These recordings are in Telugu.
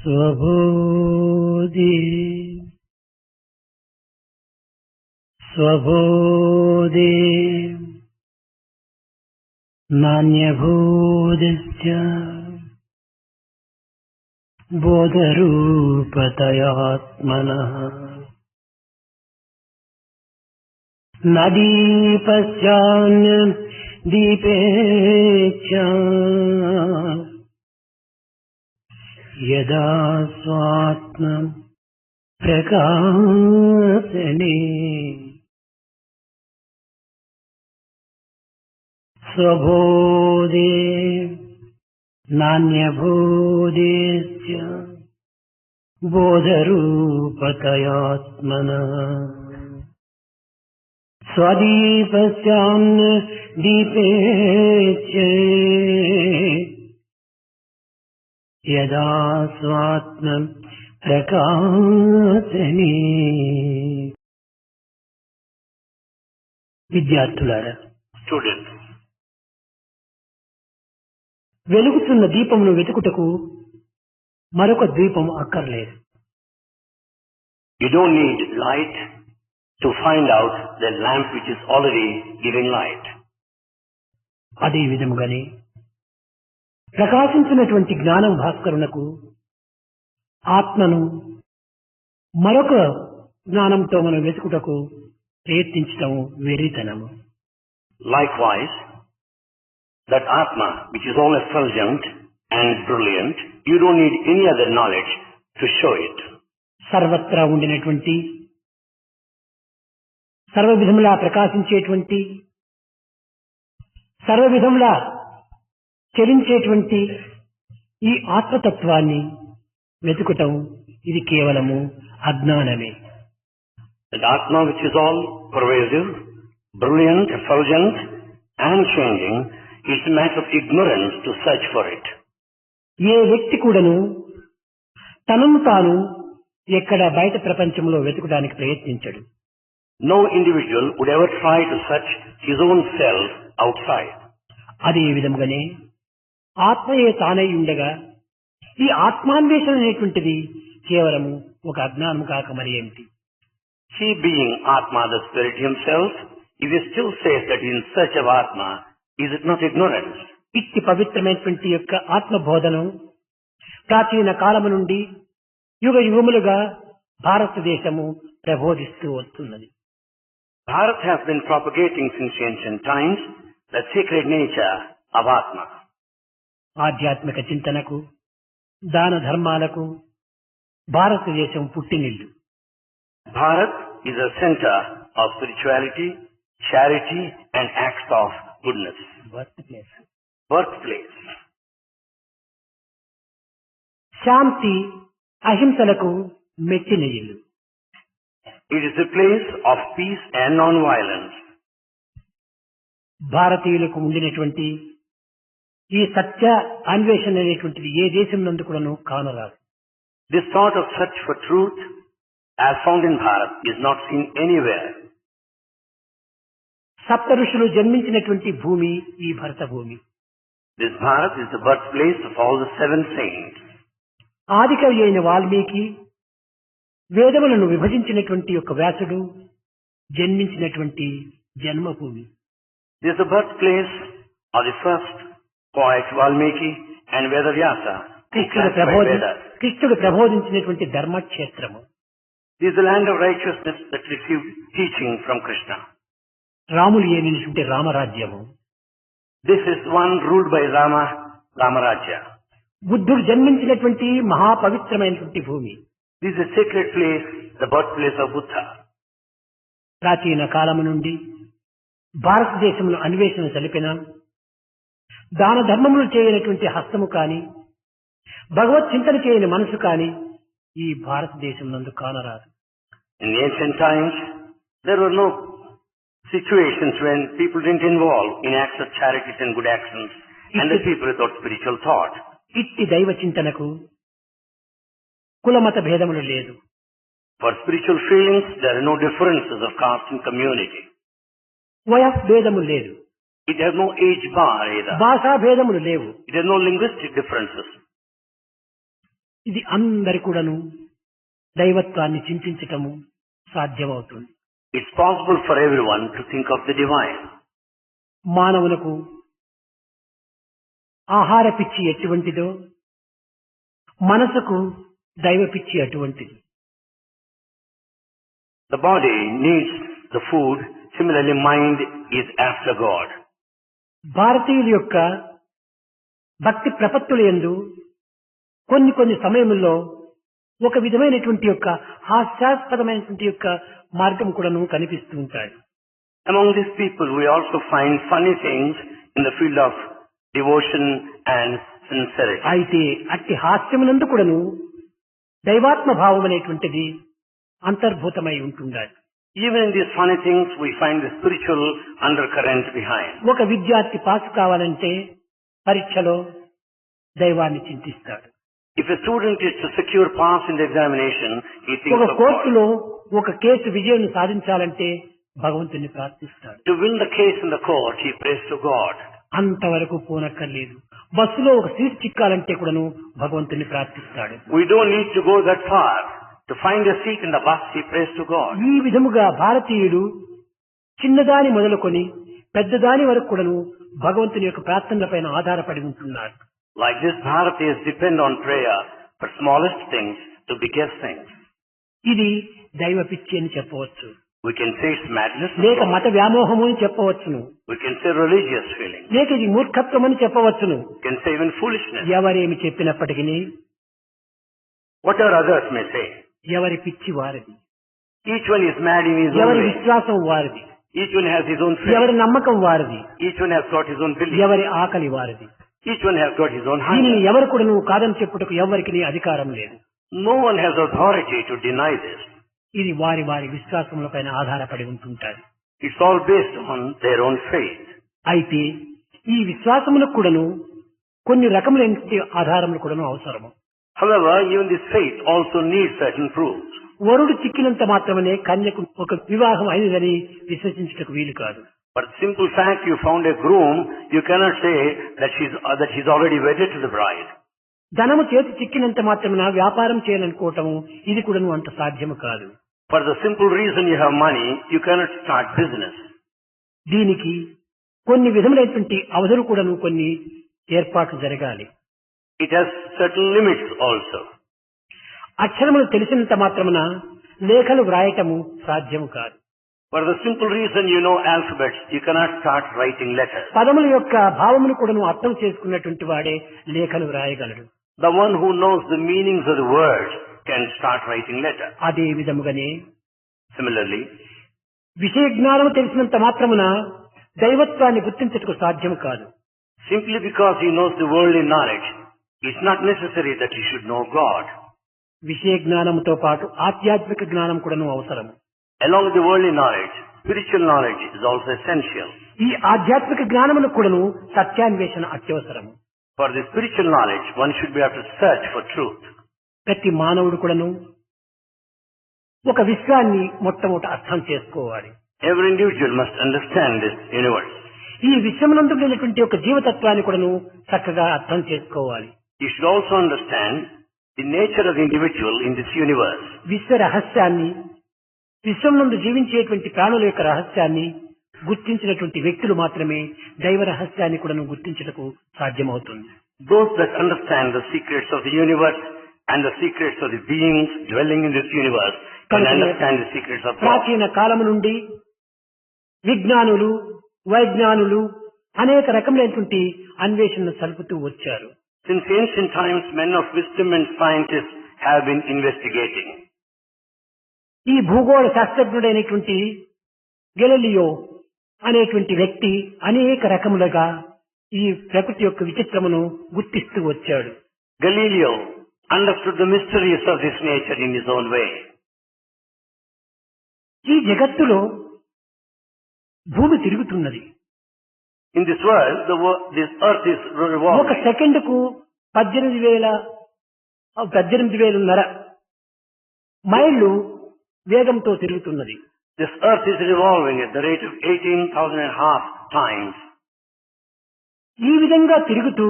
స్వబోధి స్వబోధి నాన్యభూతిశ్చ బోధరూపతయాత్మనః న దీపస్యాన్య దీపేచ్ఛ యదా స్వాత్మం ప్రకాశనే స్వబోధే నాన్యభూతిశ్చ బోధరూపతయాత్మనః స్వదీపస్యాన్య దీపేచ్ఛ యదా స్వాత్మం ప్రకాశనే. విద్యార్థులారా, Students, వెలుగుతున్న దీపమును వెతుకుటకు మరొక దీపం అక్కర్లేదు. you don't need light to find out the lamp which is already giving light. అదే విధముగానే ప్రకాశించినటువంటి జ్ఞానం భాస్కరునకు ఆత్మను మరొక జ్ఞానంతో మనం వెతుకుటకు ప్రయత్నించటం వెర్రితనము. Likewise, that Atma, which is all effulgent and brilliant, you don't need any other knowledge to show it. సర్వత్రా ఉండినటువంటి సర్వ విధములా ప్రకాశించేటువంటి సర్వ విధములా చలించేటువంటి ఈ ఆత్మతత్వాన్ని వెతుకుటం ఇది కేవలము అజ్ఞానమే. That Atma, which is all pervasive, brilliant, effulgent and changing, it's a matter of ignorance to search for it. ఏ వ్యక్తి కూడాను తనను తాను ఎక్కడ బయట ప్రపంచంలో వెతుకడానికి ప్రయత్నించడు. No individual would ever try to search his own self outside. అదే విధముగానే ఆత్మయే తానై ఉండగా ఈ ఆత్మాన్వేషణ అనేటువంటిది కేవలము ఒక అజ్ఞానం కాక మరి ఏమిటి? He being Atma, the Spirit himself, if he still says that he is in search of Atma, is it not ignorance? ఇట్టి పవిత్రమైనటువంటి యొక్క ఆత్మబోధనం ప్రాచీన కాలము నుండి యుగ యుగములుగా భారతదేశము ప్రబోధిస్తూ వస్తున్నది. Bharat has been propagating since ancient times the sacred nature of Atma. ఆధ్యాత్మిక చింతనకు దాన ధర్మాలకు భారతదేశం పుట్టినిల్లు. Bharat is a center of spirituality, charity and acts of goodness. Birthplace. శాంతి అహింసలకు మెచ్చిన ఇల్లు. It is a place of peace and non-violence. భారతీయులకు ఉండినటువంటి ఈ సత్య అన్వేషణ అనేటువంటిది ఏ దేశం నందు కూడాను కానరాదు. This sort of search for truth as found in Bharat is not seen anywhere. సప్త ఋషులు జన్మించినటువంటి భూమి ఈ భరత భూమి. This Bharat is the birthplace of all the 7 saints. ఆదికవి అయిన వాల్మీకి వేదములను విభజించినటువంటి యొక్క వ్యాసుడు జన్మించినటువంటి జన్మభూమి. This is the birthplace of the first poet Valmiki and Vedavyasa. కృష్ణుడు ప్రబోధించినటువంటి ధర్మక్షేత్రము. This is the land of righteousness that received teaching from Krishna. Ramulu ఏలినటువంటి రామరాజ్యము. This is one ruled by Rama, Ramarajya. బుద్ధుడు జన్మించినటువంటి మహాపవిత్రమైనటువంటి భూమి. This is a sacred place, the birthplace of Buddha. ప్రాచీన కాలము నుండి భారతదేశంలో అన్వేషణ జరిపిన దాన ధర్మములు చేయనటువంటి హస్తము కాని భగవత్ చింతన చేయని మనసు కాని ఈ భారతదేశం నందు కానరాదు. In the ancient times, there were no situations when people didn't involve in acts of charities and good actions, and the people without spiritual thought. ఇట్టి దైవ చింతనకు కులమత భేదములు లేదు. For spiritual feelings, there are no differences of caste and community. వయఃభేదము లేదు. It has no age bar either. భాషా భేదములు లేవు. It has no linguistic differences. ఇది అందరి కూడాను దైవత్వాన్ని చింతించటము సాధ్యమవుతుంది. It's possible for everyone to think of the divine. మానవులకు ఆహార పిచ్చి ఎటువంటిదో మనసుకు దైవ పిచ్చి అటువంటిది. The body needs the food, similarly mind is after God. భారతీయుల యొక్క భక్తి ప్రపత్తుల యందు కొన్ని సమయముల్లో ఒక విధమైనటువంటి యొక్క హాస్యాస్పదమైనటువంటి యొక్క మార్గం కూడాను కనిపిస్తూ ఉంటాయి. Among these people we also find funny things in the field of devotion and sincerity. అయితే అట్టి హాస్యమునందు కూడాను దైవాత్మ భావం అనేటువంటిది అంతర్భూతమై ఉంటుండాలి. Even in these funny things we find the spiritual undercurrent behind. ఒక విద్యార్థి పాస్ కావాలంటే పరీక్షలో దైవాన్ని చింతిస్తాడు. If a student is to secure pass in the examination, he thinks ఒక of God. కోర్టులో ఒక కేసు విజయం సాధించాలంటే భగవంతుని ప్రార్థిస్తాడు. To win the case in the court, he prays to God. అంతవరకు పోనక్కర్లేదు. బస్సులో ఒక సీట్ చిక్కాలంటే కూడాను భగవంతుని ప్రార్థిస్తాడు. We don't need to go that far. To find a seat in the bus, he prays to God. ఈ విధముగా భారతీయుడు చిన్నదాని మొదలుకొని పెద్దదాని వరకు కూడాను భగవంతుని యొక్క ప్రార్థనలపైన ఆధారపడి ఉంటున్నారు. Like this, Bharatias depend on prayer for smallest things to biggest things. ఇది దైవ పిచ్చి అని చెప్పవచ్చు. We can say it's madness, లేక మత వ్యామోహము అని చెప్పవచ్చును. we can say religious feeling, లేక ఇది మూర్ఖత్వం అని చెప్పవచ్చును. we can say even foolishness. ఎవరేమి చెప్పినప్పటికీ Whatever others may say. ఎవరి పిచ్చి వారిది, Each one is mad in his own ఎవరి way. విశ్వాసం వారిది, Each one has his own faith. ఎవరి నమ్మకం వారిది, Each one has got his own belief. ఎవరి ఆకలి వారిది. Each one has got his own దీనిని hunger. ఎవరు కూడా నువ్వు కాదని చెప్పుటకు ఎవరికి అధికారం లేదు. No one has authority to deny this. ఇది వారి వారి విశ్వాసములపైన ఆధారపడి ఉంటుంటారు. It's all based on their own faith. అయితే ఈ విశ్వాసములకు కూడాను కొన్ని రకములైన ఆధారములు కూడాను అవసరము. However, even this faith also needs certain proofs. వరుడు చిక్కినంత మాత్రమే కన్యకు ఒక వివాహం అయినదని విశ్వసించుటకు వీలు కాదు. For the simple fact you found a groom, you cannot say that he's already wedded to the bride. ధనము చేతి చిక్కినంత మాత్రమే వ్యాపారం చేయాలనుకోవటము ఇది కూడాను అంత సాధ్యము కాదు. For the simple reason you have money, you cannot start business. దీనికి కొన్ని విధములైనటువంటి అవధులు కూడాను కొన్ని ఏర్పాట్లు జరగాలి. It has certain limits also. అక్షరములు తెలిసినంత మాత్రమున లేఖలు వ్రాయటము సాధ్యము కాదు. For the simple reason you know alphabets, you cannot start writing letters. పదముల యొక్క భావమును కూడాను అర్థం చేసుకున్నటువంటి వాడే లేఖలు వ్రాయగలడు. The one who knows the meanings of the words can start writing letters. అదే విధముగానే Similarly, విషయ జ్ఞానము తెలిసినంత మాత్రమున దైవత్వాన్ని గుర్తించటకు సాధ్యము కాదు. simply because he knows the worldly knowledge, it's not necessary that he should know God. విషయ జ్ఞానముతో పాటు ఆధ్యాత్మిక జ్ఞానం కూడాను అవసరం. Along with the worldly knowledge, spiritual knowledge is also essential. ఈ ఆధ్యాత్మిక జ్ఞానమును కూడాను సత్యాన్వేషణ అత్యవసరము. For the spiritual knowledge, one should be able to search for truth. ప్రతి మానవుడు కూడాను ఒక విశ్వాన్ని మొట్టమొదట అర్థం చేసుకోవాలి. Every individual must understand this universe. ఈ విశ్వమునందు ఉండేటువంటి ఒక జీవతత్వాన్ని కూడాను చక్కగా అర్థం చేసుకోవాలి. You should also understand the nature of the individual in this universe. విశ్వ రహస్యాన్ని, విశ్వమునందు జీవించేటువంటి ప్రాణుల యొక్క రహస్యాన్ని గుర్తించినటువంటి వ్యక్తులు మాత్రమే దైవ రహస్యాన్ని కూడాను గుర్తించుటకు సాధ్యమవుతుంది. Those that understand the secrets of the universe and the secrets of the beings dwelling in this universe can understand the secrets of God. ప్రాచీన కాలము నుండి విజ్ఞానులు, వైజ్ఞానులు అనేక రకములైనటువంటి అన్వేషణను సలుపుతూ వచ్చారు. Since ancient times, men of wisdom and scientists have been investigating. ఈ భూగోళ శాస్త్రజ్ఞుడైనటువంటి గెలీలియో అనేటువంటి వ్యక్తి అనేక రకములుగా ఈ ప్రకృతి యొక్క విచిత్రమును గుర్తిస్తూ వచ్చాడు. Galileo understood the mysteries of this nature in his own way. ఈ జగత్తులో భూమి తిరుగుతున్నది. In this world, this earth is ఒక revolving. సెకండ్కు 18,500 మైళ్ళు వేగంతో తిరుగుతున్నది. This earth is revolving at the rate of 18,500 times. ఈ విధంగా తిరుగుతూ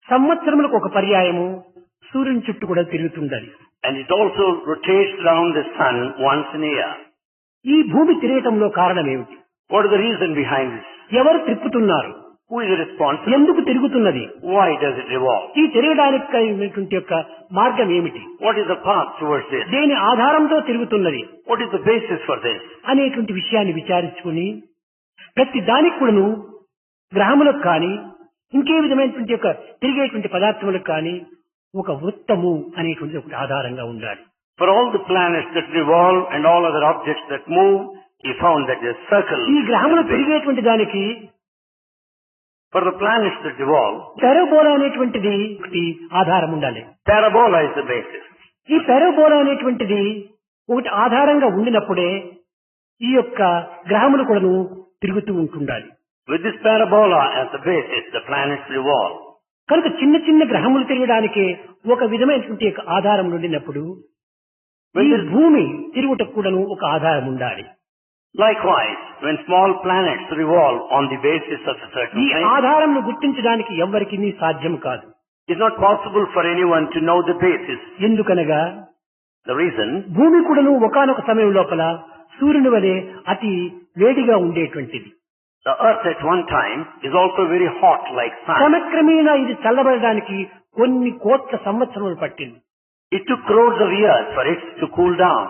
సంవత్సరములకు ఒక పర్యాయము, సూర్యుని చుట్టూ కూడా తిరుగుతుండాలి. And it also rotates around the sun once in a year. ఈ భూమి తిరగటంలో కారణం ఏమిటి? What is the reason behind this? ఎవరు తిప్పుతున్నారు? Who is responsible? ఎందుకు తిరుగుతున్నది? Why does it revolve? ఈ తిరగడానికి కలిగినటువంటి యొక్క మార్గం ఏమిటి? What is the path towards this? దేని ఆధారంతో తిరుగుతున్నది What is the basis for this? అనేటువంటి విషయాన్ని విచారించుకుని ప్రతి దానికి కూడాను గ్రహములకు కానీ ఇంకే విధమైనటువంటి యొక్క తిరిగేటువంటి పదార్థములకు కానీ ఒక వృత్తము అనేటువంటి ఒకటి ఆధారంగా ఉండాలి. For all the planets that revolve and all other objects that move, he found that a circle. ఈ గ్రహములు తిరిగేటువంటి దానికి For the planets that revolve, పెరబోలా అనేటువంటిది ఒకటి ఆధారం ఉండాలి. parabola is the basis. ఈ పెరబోలా అనేటువంటిది ఒకటి ఆధారంగా ఉండినప్పుడే ఈ యొక్క గ్రహములు కూడాను తిరుగుతూ ఉంటుండాలి. With this parabola as the basis, the planets revolve. కనుక చిన్న చిన్న గ్రహములు తిరగడానికి ఒక విధమైనటువంటి యొక్క ఆధారం ఉండినప్పుడు ఈ భూమి తిరుగుటకు కూడాను ఒక ఆధారం ఉండాలి. Likewise, when small planets revolve on the basis of a certain ఈ plane, ఆధారంను గుర్తించడానికి ఎవ్వరికీ సాధ్యం కాదు. it's not possible for anyone to know the basis. ఎందుకనగా The reason, భూమి కూడాను ఒకానొక సమయం లోపల సూర్యుని వలె అతి వేడిగా ఉండేటువంటిది. the earth at one time is also very hot like sun. క్రమక్రమేణా ఇది చల్లబడడానికి కొన్ని కోట్ల సంవత్సరములు పట్టింది. It took crores of years for it to cool down.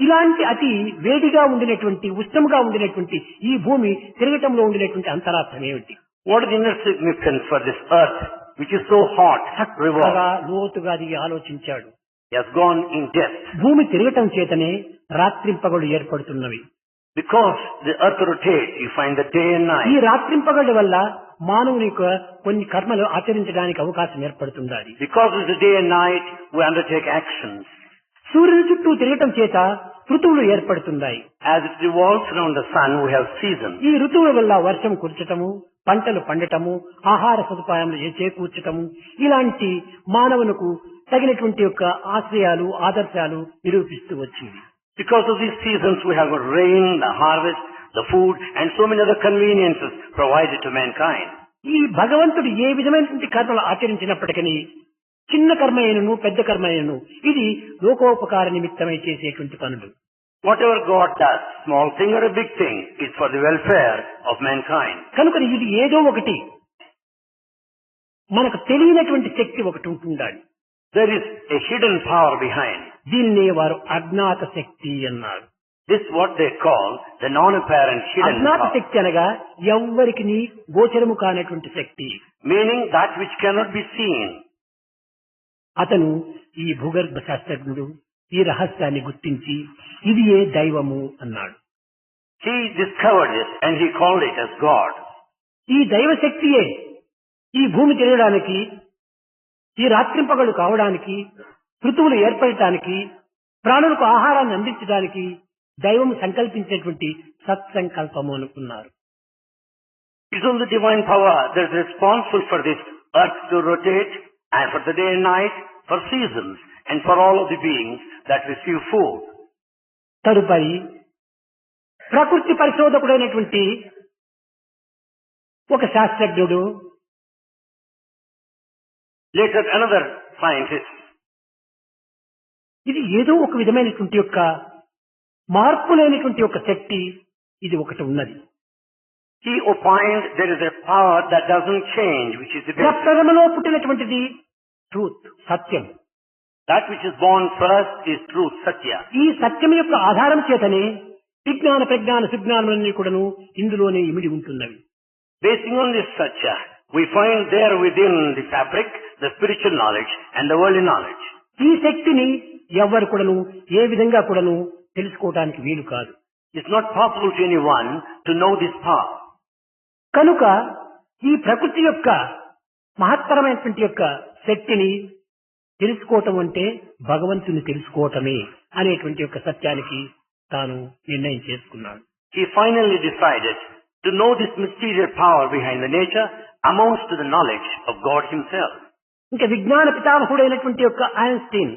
ఇలాంటి అతి వేడిగా ఉండినటువంటి ఉష్ణముగా ఉండినటువంటి ఈ భూమి తిరగటంలో ఉండినటువంటి అంతరార్థం ఏమిటి? What is the inner significance for this earth, which is so hot, revolve? చక్కగా లోతుగా అది ఆలోచించాడు. He has gone in depth. భూమి తిరగటం చేతనే రాత్రింపగళ్ళు ఏర్పడుతున్నవి. Because the earth rotates, you find the day and ఈ night. రాత్రింపగళ్ళ వల్ల మానవుని యొక్క కొన్ని కర్మలు ఆచరించడానికి అవకాశం ఏర్పడుతుంది. Because of the day and night, we undertake actions. సూర్యుని చుట్టూ తిరగటం చేత ఋతువులు ఏర్పడుతున్నాయి. As it revolves around the sun, we have seasons. ఈ ఋతువుల వల్ల వర్షం కురచటము, పంటలు పండటము, ఆహార సదుపాయములు చేకూర్చటము, ఇలాంటి మానవునకు తగినటువంటి యొక్క ఆశ్రయాలు ఆదర్శాలు నిరూపిస్తూ వచ్చింది. Because of these seasons, we have rain, the harvest, the food, and so many other conveniences provided to mankind. ఈ భగవంతుడు ఏ విధమైనటువంటి కర్మలు ఆచరించినప్పటికీ చిన్న కర్మ అయినను పెద్ద కర్మ అయినను ఇది లోకోపకార నిమిత్తమై చేసేటువంటి పనులు. Whatever God does, small thing or a big thing, is for the welfare of mankind. కనుక ఇది ఏదో ఒకటి మనకు తెలియనటువంటి శక్తి ఒకటి ఉంటుండాలి. There is a hidden power behind. దీన్నే వారు అజ్ఞాత శక్తి అన్నారు. This is what they call the non-apparent hidden అజ్ఞాత power. శక్తి అనగా ఎవ్వరికి గోచరము కానటువంటి శక్తి. Meaning that which cannot be seen. అతను ఈ భూగర్భ శాస్త్రజ్ఞుడు ఈ రహస్యాన్ని గుర్తించి ఇది ఏ దైవము అన్నాడు. He discovered this and he called it as God. ఈ దైవ శక్తియే ఈ భూమి తిరగడానికి, ఈ రాత్రింపగలు కావడానికి, ఋతువులు ఏర్పడటానికి, ప్రాణులకు ఆహారాన్ని అందించడానికి దైవం సంకల్పించేటువంటి సత్సంకల్పము అనుకున్నారు. It's only the divine power that is responsible for this earth to rotate and for the day and night, for seasons and for all of the beings that receive food. తదుపరి ప్రకృతి పరిశోధకుడైనటువంటి ఒక శాస్త్రజ్ఞుడు Later another scientist, ఇది ఏదో ఒక విధమైనటువంటి యొక్క మార్పు లేనటువంటి ఒక శక్తి ఇది ఒకటి ఉన్నది. he opined there is a power that doesn't change, which is the basis. ప్రప్రథమలో పుట్టినటువంటిది ట్రూత్, సత్యం. That which is born first is truth, Satya. ఈ సత్యం యొక్క ఆధారం చేతనే విజ్ఞాన ప్రజ్ఞాన సుజ్ఞానములన్నీ కూడాను ఇందులోనే ఇమిడి ఉంటున్నవి. Basing on this Satya, we find there within the fabric the spiritual knowledge and the worldly knowledge. ఈ శక్తిని ఎవ్వరు కూడాను ఏ విధంగా కూడాను తెలుసుకోవడానికి వీలు కాదు. It's not possible to anyone to know this power. కనుక ఈ ప్రకృతి యొక్క మహత్తరమైనటువంటి యొక్క శక్తిని తెలుసుకోవటం అంటే భగవంతుని తెలుసుకోవటమే అనేటువంటి యొక్క సత్యానికి తాను నిర్ణయం చేసుకున్నాడు. He finally decided to know this mysterious power behind the nature amounts to the knowledge of God himself. ఇంకా విజ్ఞాన పితామహుడైనటువంటి యొక్క Einstein,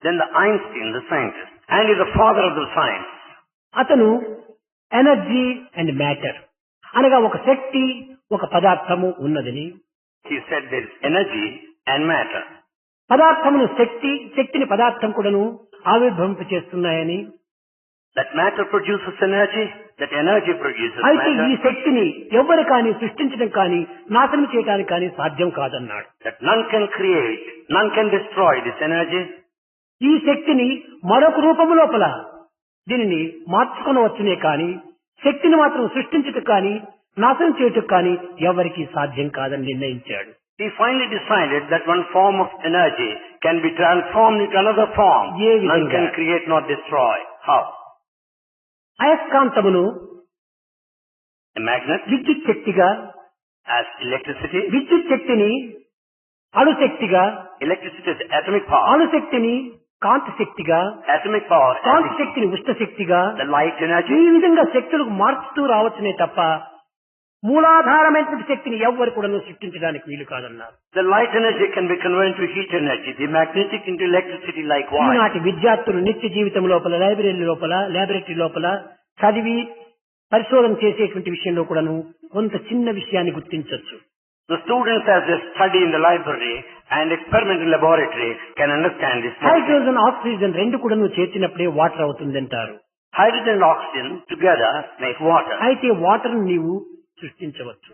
Then the Einstein, the scientist, and is the father of the science. అతను ఎనర్జీ అండ్ మ్యాటర్ అనగా ఒక శక్తి ఒక పదార్థము ఉన్నదని, He said there is energy and matter. పదార్థమును శక్తి, శక్తిని పదార్థం కూడాను ఆవిర్భవింప చేస్తున్నాయని, That matter produces energy, that energy produces అయితే ఈ matter, శక్తిని ఎవ్వరు కానీ సృష్టించడం కానీ నాశనం చేయడానికి కానీ సాధ్యం కాదన్నాడు. that none can create, none can destroy this energy. ఈ శక్తిని మరొక రూపము లోపల దీనిని మార్చుకొనవచ్చునే కానీ శక్తిని మాత్రం సృష్టించటం కానీ నాశనం చేయటం కానీ ఎవరికి సాధ్యం కాదని నిర్ణయించాడు. He finally decided that one form of energy can be transformed into another form. A None విధంగా? can create nor destroy. How? అయస్కాంతమును A magnet విద్యుత్ శక్తిగా, as electricity, విద్యుత్ శక్తిని అణుశక్తిగా, electricity is atomic power, అణుశక్తిని కాంతి శక్తిగా, atomic power, కాంతి శక్తిని ఉష్ణ శక్తిగా, the light energy. ఈ విధంగా శక్తులకు మార్చుతూ రావచ్చునే తప్ప మూలాధారమైనటువంటి శక్తిని ఎవ్వరు కూడా సృష్టించడానికి వీలు కాదన్నారు. The light energy can be converted to heat energy, the magnetic into electricity likewise. ఈనాటి విద్యార్థులు నిత్య జీవితం లోపల లాబొరేటరీ లోపల చదివి పరిశోధన చేసేటువంటి విషయంలో కూడాను కొంత చిన్న విషయాన్ని గుర్తించవచ్చు. The students as they study in the library and experiment in laboratory can understand this. Hydrogen, oxygen రెండు కూడాను చేర్చినప్పుడే వాటర్ అవుతుందంటారు. Hydrogen and oxygen together make water. అయితే వాటర్ నీవు సృష్టించవచ్చు.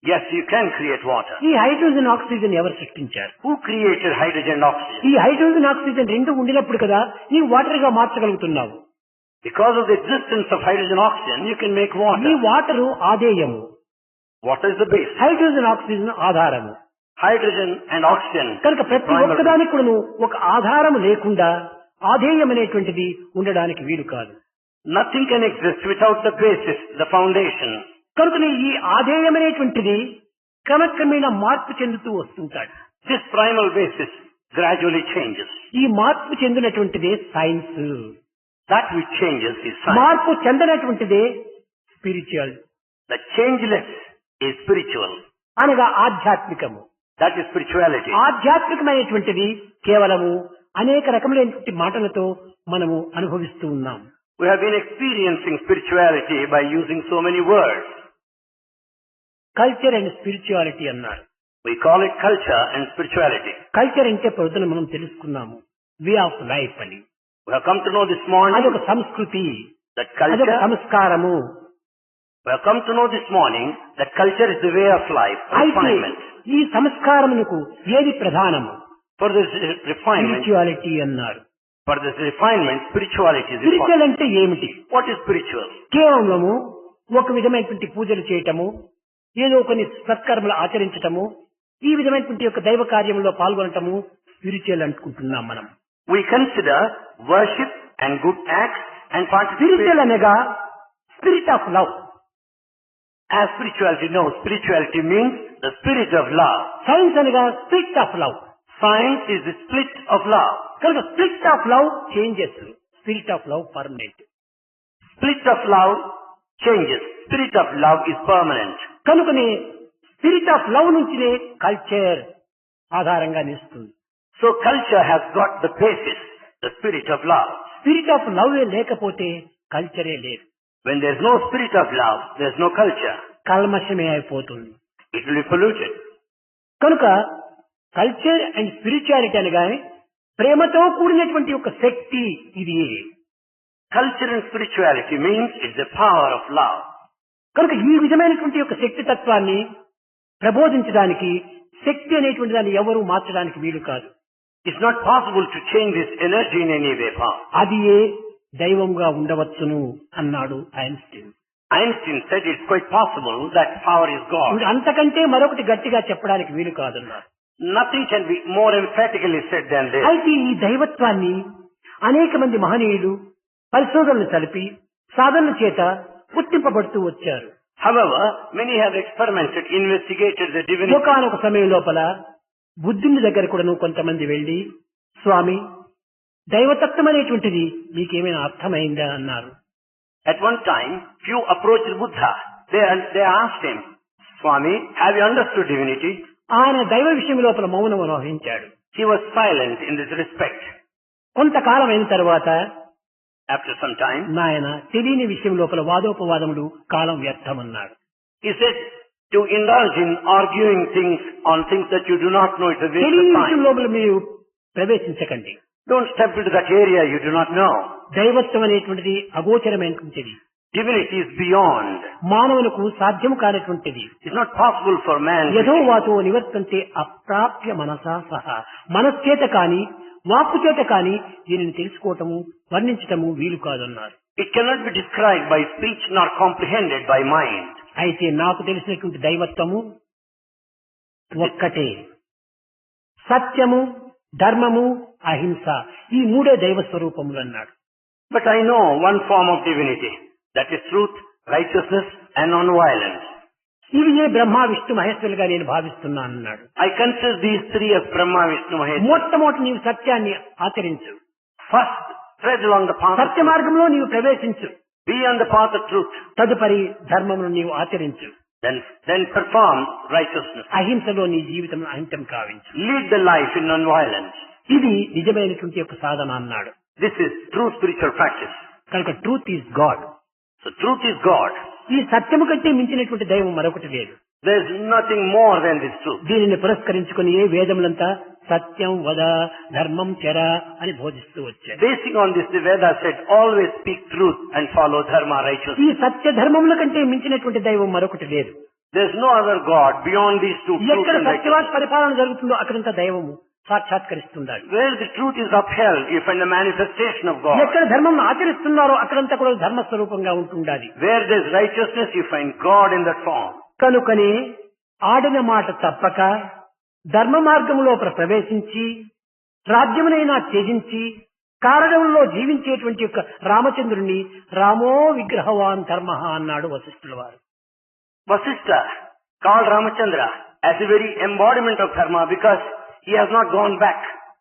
Yes, you can create water. ఈ హైడ్రోజన్, ఆక్సిజన్ ఎవరు సృష్టించారు? Who created hydrogen and oxygen? ఈ హైడ్రోజన్, ఆక్సిజన్ రెండు ఉండినప్పుడు కదా నీవు వాటర్ గా మార్చగలుగుతున్నావు. Because of the existence of hydrogen and oxygen, you can make ఈ water. వాటరు ఆధేయము, Water is the base. Hydrogen, oxygen ఆధారము. Hydrogen and oxygen. కనుక ప్రతి primal. ఒక్కదానికి కూడా ఒక ఆధారము లేకుండా ఆధేయం అనేటువంటిది ఉండడానికి వీలు కాదు. Nothing can exist without the basis, the foundation. కనుకనే ఈ ఆధేయం అనేటువంటిది క్రమక్రమేణా మార్పు చెందుతూ వస్తుంటాడు. This primal basis gradually changes. ఈ మార్పు చెందినటువంటిదే science. That which changes is science. మార్పు చెందనటువంటిదే spiritual, The changeless is spiritual. అనగా ఆధ్యాత్మికము. That is spirituality. ఆధ్యాత్మికమైనటువంటిది కేవలము అనేక రకములైనటువంటి మాటలతో మనము అనుభవిస్తూ ఉన్నాం. We have been experiencing spirituality by using so many words. Culture and spirituality అన్నారు. We call it culture and spirituality. Culture అంటే పొద్దున మనం తెలుసుకున్నాము వే ఆఫ్ లైఫ్ అని. We have come to know this morning అదొక సంస్కృతి, that అదొక culture. సంస్కారము. We have come to know this morning that culture is the way of life, అయితే refinement. ఈ సంస్కారమునకు ఏది ప్రధానము? For this refinement, స్పిరిచువాలిటీ అన్నారు. for this refinement, spirituality is important. Spiritual అంటే ఏమిటి? What is spiritual? కేవలము ఒక విధమైనటువంటి పూజలు చేయటము, ఏదో కొన్ని సత్కర్మలు ఆచరించటము, ఈ విధమైనటువంటి యొక్క దైవ కార్యంలో పాల్గొనటము స్పిరిచువల్ అనుకుంటున్నాం మనం. We consider worship and good acts and participation. Spiritual అనగా spirit of love. As spirituality knows, spirituality means the spirit of love. Science అనగా spirit of love. Science is the split of love. కనుక spirit of love changes, spirit of love permanent. Split of love changes. Spirit of love is permanent. కనుకనే స్పిరిట్ ఆఫ్ లవ్ నుంచినే కల్చర్ ఆధారంగా నిలుస్తుంది. So culture has got the basis, the spirit of love. Spirit of love లేకపోతే కల్చరే లేదు. When there is no spirit of love, there is no culture. కల్మషమే అయిపోతుంది. It will be polluted. కనుక కల్చర్ అండ్ స్పిరిచువాలిటీ అనగానే ప్రేమతో కూడినటువంటి ఒక శక్తి ఇది. Culture and spirituality means it's the power of love. కనుక ఈ విధమైనటువంటి ఒక శక్తి తత్వాన్ని ప్రబోధించడానికి శక్తి అనేటువంటి దాన్ని ఎవరూ మార్చడానికి వీలు కాదు. It's not possible to change this energy in any way. అది ఏ దైవంగా ఉండవచ్చును అన్నాడు Einstein. Einstein said it's quite possible that power is God. ఇంకా అంతకంటే మరొకటి గట్టిగా చెప్పడానికి వీలు కాదన్నారు. Nothing can be more emphatically said than this. అయితే ఈ దైవత్వాన్ని అనేక మంది మహనీయులు పరిశోధనలు కలిపి సాధనల చేత గుర్తింపబడుతూ వచ్చారు. However, many have experimented, investigated the divinity. ఒకానొక సమయం లోపల బుద్ధుని దగ్గర కూడాను కొంతమంది వెళ్లి, స్వామి దైవతత్వం అనేటువంటిది మీకేమైనా అర్థమైందా అన్నారు. At one time, few approached Buddha. They asked him, Swami, have you understood divinity? ఆయన దైవ విషయం లోపల మౌనం వహించాడు. He was silent in this respect. కొంతకాలం అయిన తర్వాత After some time, నాయన తెలియని విషయం లోపల వాదోపవాదములు కాలం వ్యర్థమన్నాడు. he said, to indulge in arguing things on things that you do not know is a waste తెలియని of విషయం time. లోపల మీరు ప్రవేశించకండి. Don't step into that area you do not know. దైవత్వం అనేటువంటిది అగోచరమైనటువంటిది. Divinity is beyond. మానవులకు సాధ్యం కానటువంటిది. It's not possible for man. యథో వాచో నివర్తంతే అప్రాప్య మనసా సహా. మనస్చేత కాని వాక్కు చేత కాని దీనిని తెలుసుకోవటము వర్ణించటము వీలు కాదన్నారు. It cannot be described by speech nor comprehended by mind. అయితే నాకు తెలిసినటువంటి దైవత్వము ఒక్కటే. సత్యము, ధర్మము, అహింస ఈ మూడే దైవ స్వరూపములు అన్నాడు. But I know one form of divinity. That is truth, righteousness and non-violence. ఇవి ఏ బ్రహ్మ విష్ణు మహేశ్వరులుగా నేను భావిస్తున్నాను అన్నాడు. I consider these three as Brahma, Vishnu, Maheshwara. మొట్టమొదటి నీవు సత్యాన్ని ఆచరించు. First, tread along the path of Satya truth. మార్గంలో నీవు ప్రవేశించు. Be on the path of truth. తదుపరి ధర్మమును నీవు ఆచరించు. Then perform righteousness. అహింసలో నీ జీవితం అంతం కావించు. Lead the life in non-violence. ఇది నిజమైనటువంటి యొక్క సాధన అన్నాడు. This is true spiritual practice. కనుక truth is God. So truth is God. ఈ సత్యము కంటే మించినటువంటి దైవం మరొకటి లేదు. There is nothing more than this truth. దీనిని పురస్కరించుకుని ఏ వేదములంతా సత్యం వద ధర్మం చెర అని బోధిస్తూ వచ్చాయి. Basing on this, the Vedas said, always speak truth and follow dharma, righteousness. ఈ సత్య ధర్మముల కంటే మించినటువంటి దైవం మరొకటి లేదు. There is no other God beyond these two, truth ఎక్కడ and righteousness. సత్యవాద పరిపాలన జరుగుతుందో అక్కడంతా దైవము సాక్షాత్కరిస్తుండాలి. Where the truth is upheld, you find the manifestation of God. ఎక్కడ ధర్మం ఆచరిస్తున్నారో అక్కడంతా కూడా ధర్మస్వరూపంగా ఉంటుండాలి. Where there is righteousness, you find God in that form. కనుకనే ఆడిన మాట తప్పక ధర్మ మార్గంలో ప్రవేశించి రాజ్యమునైనా త్యజించి కారణంలో జీవించేటువంటి యొక్క రామచంద్రుని రామో విగ్రహవాన్ ధర్మ అన్నాడు వశిష్ఠుల వారు. Vasishtha called Ramachandra as the very embodiment of dharma because he has not gone back.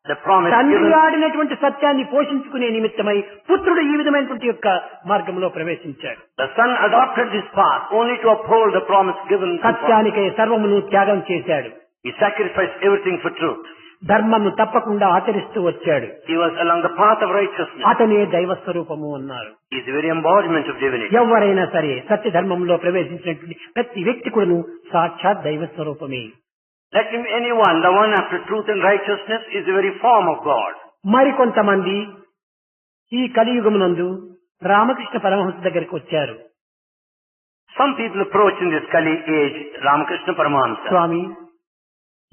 The promise తండ్రి given. ఆడినటువంటి సత్యాన్ని పోషించుకునే నిమిత్తమై పుత్రుడు ఈ విధమైనటువంటి యొక్క మార్గంలో ప్రవేశించాడు. The son adopted this path only to uphold the promise given. సత్యానికై సర్వమును త్యాగం చేశాడు. He sacrificed everything for truth. ధర్మము తప్పకుండా ఆచరిస్తూ వచ్చాడు. He was along the path of righteousness. అతనే దైవ స్వరూపము అన్నారు. He is the very embodiment of divinity. ఎవరైనా సరే సత్య ధర్మంలో ప్రవేశించినటువంటి ప్రతి వ్యక్తి కూడాను సాక్షాత్ దైవ స్వరూపమే. Let him anyone, the one after truth and righteousness is the very form of God. మరికొంతమంది ఈ కలియుగమునందు రామకృష్ణ పరమహంస దగ్గరికి వచ్చారు. Some people approach in this Kali age Ramakrishna Paramahamsa. స్వామి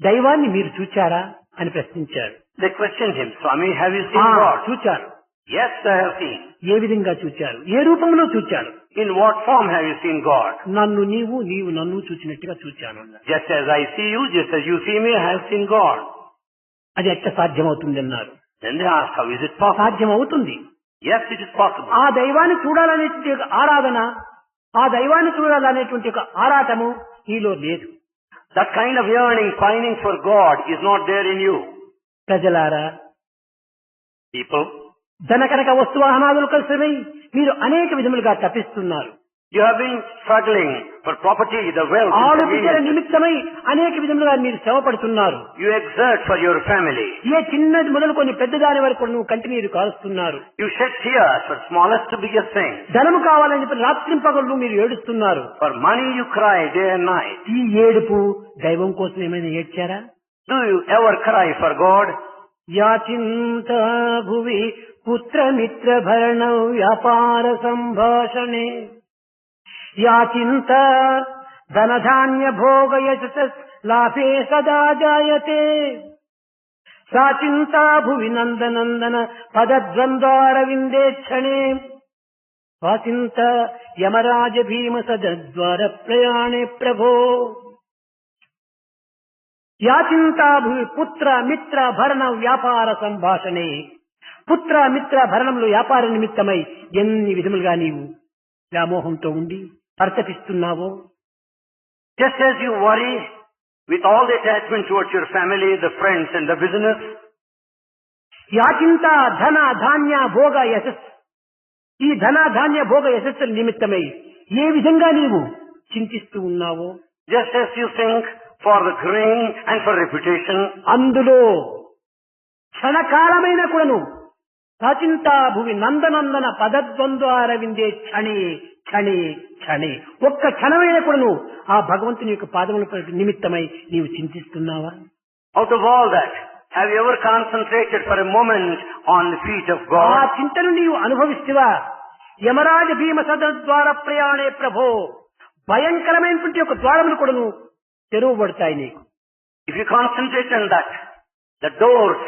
దైవాన్ని మీరు చూచారా అని ప్రశ్నించారు. They questioned him, Swami, have you seen God? చూచారు. Yes, I have seen. ఏ విధంగా చూచారు? ఏ రూపంలో చూచారు? In what form have you seen God? నన్ను నీవు నీవు నన్ను చూచినట్టుగా చూచాను అన్నారు. Just as I see you, just as you see me, I have seen God. అది ఎట్లా సాధ్యమవుతుంది అన్నారు. Then they asked, how is it possible? సాధ్యమవుతుంది. Yes, it is possible. ఆ దైవాన్ని చూడాలనేటువంటి ఒక ఆరాధన, ఆ దైవాన్ని చూడాలనేటువంటి ఒక ఆరాటము నీలో లేదు. That kind of yearning, pining for God is not there in you. ప్రజలారా, People, ధనకనక వస్తువాహనాదులు కలిసినై మీరు అనేక విధములుగా తప్పిస్తున్నారు. you have been struggling for property, the wealth, and ఆడుపిచ్చల convenience. నిమిత్తమై అనేక విధములుగా మీరు శ్రమపడుతున్నారు. You exert for your family. ఏ చిన్నది మొదలుకొని పెద్దదాని వరకు నువ్వు కంటినీరు కారుస్తున్నారు. You shed tears for smallest to biggest things. ధనము కావాలని చెప్పి రాత్రింపగళ్ళు మీరు ఏడుస్తున్నారు. For money you cry day and night. ఈ ఏడుపు దైవం కోసం ఏమైనా ఏడ్చారా? Do you ever cry for God? యాచింత భువి పుత్రమిత్ర భరణ వ్యాపార సంభాషణే యాచింత ధనధాన్య భోగ యశస్ లాభే సదా జాయతే సాచింత భువి నందనందన పదద్వంద్వారవిందే క్షణే వాచింత యమరాజ భీమ సద్వార ప్రయాణే ప్రభో యాచింతా భూమి పుత్ర మిత్ర భరణ వ్యాపార సంభాషణే పుత్ర మిత్ర భరణంలో వ్యాపార నిమిత్తమై ఎన్ని విధములుగా నీవు వ్యామోహంతో ఉండి పరితపిస్తున్నావో, Just as you worry with all the attachment towards your family, the friends and the business, యాచింత ధన ధాన్య భోగ యశస్ ఈ ధన ధాన్య భోగ యశస్సు నిమిత్తమై ఏ విధంగా నీవు చింతిస్తూ ఉన్నావో, just as you think for the grain and for reputation, అందులో క్షణకాలమైన కూడాను సాచింతా భువి నందనందన పదద్వంద్వారవిందే క్షణే క్షణే క్షణే ఒక్క క్షణమైన కూడాను ఆ భగవంతుని యొక్క పాదముల నిమిత్తమై నీవు చింతిస్తున్నావా? out of all that, Have you ever concentrated for a moment on the feet of ఆ God? చింతను నీవు అనుభవిస్తువా? యమరాజ భీమ సదన ద్వార ప్రయాణే ప్రభో, భయంకరమైనటువంటి ఒక ద్వారములు కూడాను తెరవబడతాయి నీకు. If you concentrate on that, the doors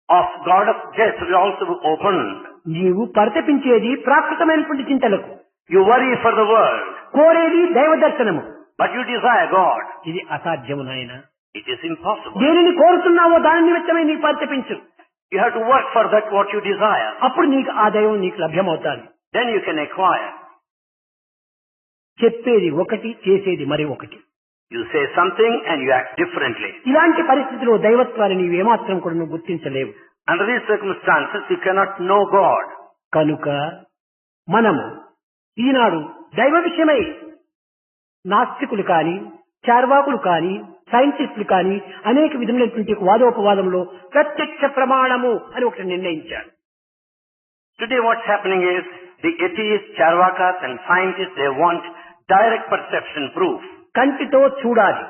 of God of death will also be opened. నీవు పరితపించేది ప్రాకృతమైనటువంటి చింతలకు, You worry for the world, కోరేది దైవ దర్శనము. but you desire God. ఇది అసాధ్యము నాయన. It is impossible. దేనిని కోరుతున్నావో దాని నిమిత్తమే నీకు పరితపించు. You have to work for that what you desire. అప్పుడు నీకు ఆ దైవం నీకు లభ్యమవుతాది. Then you can acquire. చెప్పేది ఒకటి, చేసేది మరి ఒకటి. You say something and you act differently. ఇలాంటి పరిస్థితిలో దైవత్వాన్ని నీవు ఏమాత్రం కూడా నువ్వు గుర్తించలేవు. Under these circumstances, you cannot know God. కనుక మనము ఈనాడు దైవ విషయమై నాస్తికులు కాని, చార్వాకులు కాని, సైంటిస్టులు కాని అనేక విధములైనటువంటి వాదోపవాదంలో ప్రత్యక్ష ప్రమాణము అని ఒకటి నిర్ణయించారు. Today what's happening is, the atheists, charvakas and scientists, they want direct perception proof. కంటితో చూడాలి,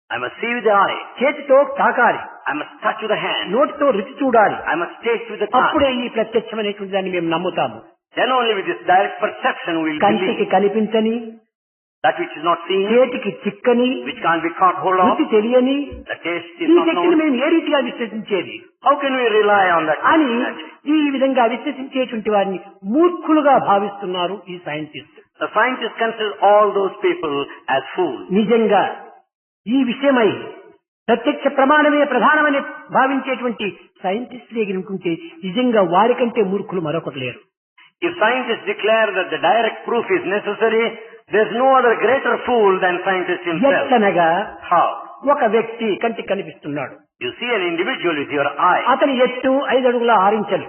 I must see with the eye. చేతితో తాకాలి, I must touch with the hand. నోటితో రుచి చూడాలి. I must taste with the tongue. అప్పుడే ఈ ప్రత్యక్షమైనటువంటి దాన్ని మేము నమ్ముతాము. Then only with this direct perception we will కంటికి believe. కనిపించని, That which is not seen, చేతికి చిక్కని, which can't be caught hold of, రుచి తెలియని the taste is ఈ not శక్తిని known. మేము ఏ రీతిగా విశ్వసించేది How can we rely on that? అని ఈ విధంగా విశ్వసించేటువంటి వారిని మూర్ఖులుగా భావిస్తున్నారు ఈ scientist. The scientists consider all those people as fools. నిజంగా ఈ విషయమై ప్రత్యక్ష ప్రమాణమే ప్రధానమని భావించేటువంటి సైంటిస్టులు ఎగిరికుంటే నిజంగా వారికంటే మూర్ఖులు మరొకరు లేరు. If scientists declare that the direct proof is necessary, there's no other greater fool than scientist himself. ఎట్లనగా How? ఒక వ్యక్తి కంటికి కనిపిస్తున్నాడు. You see an individual with your eye. అతని ఎత్తు 5 అడుగుల 6 ఇంచులు.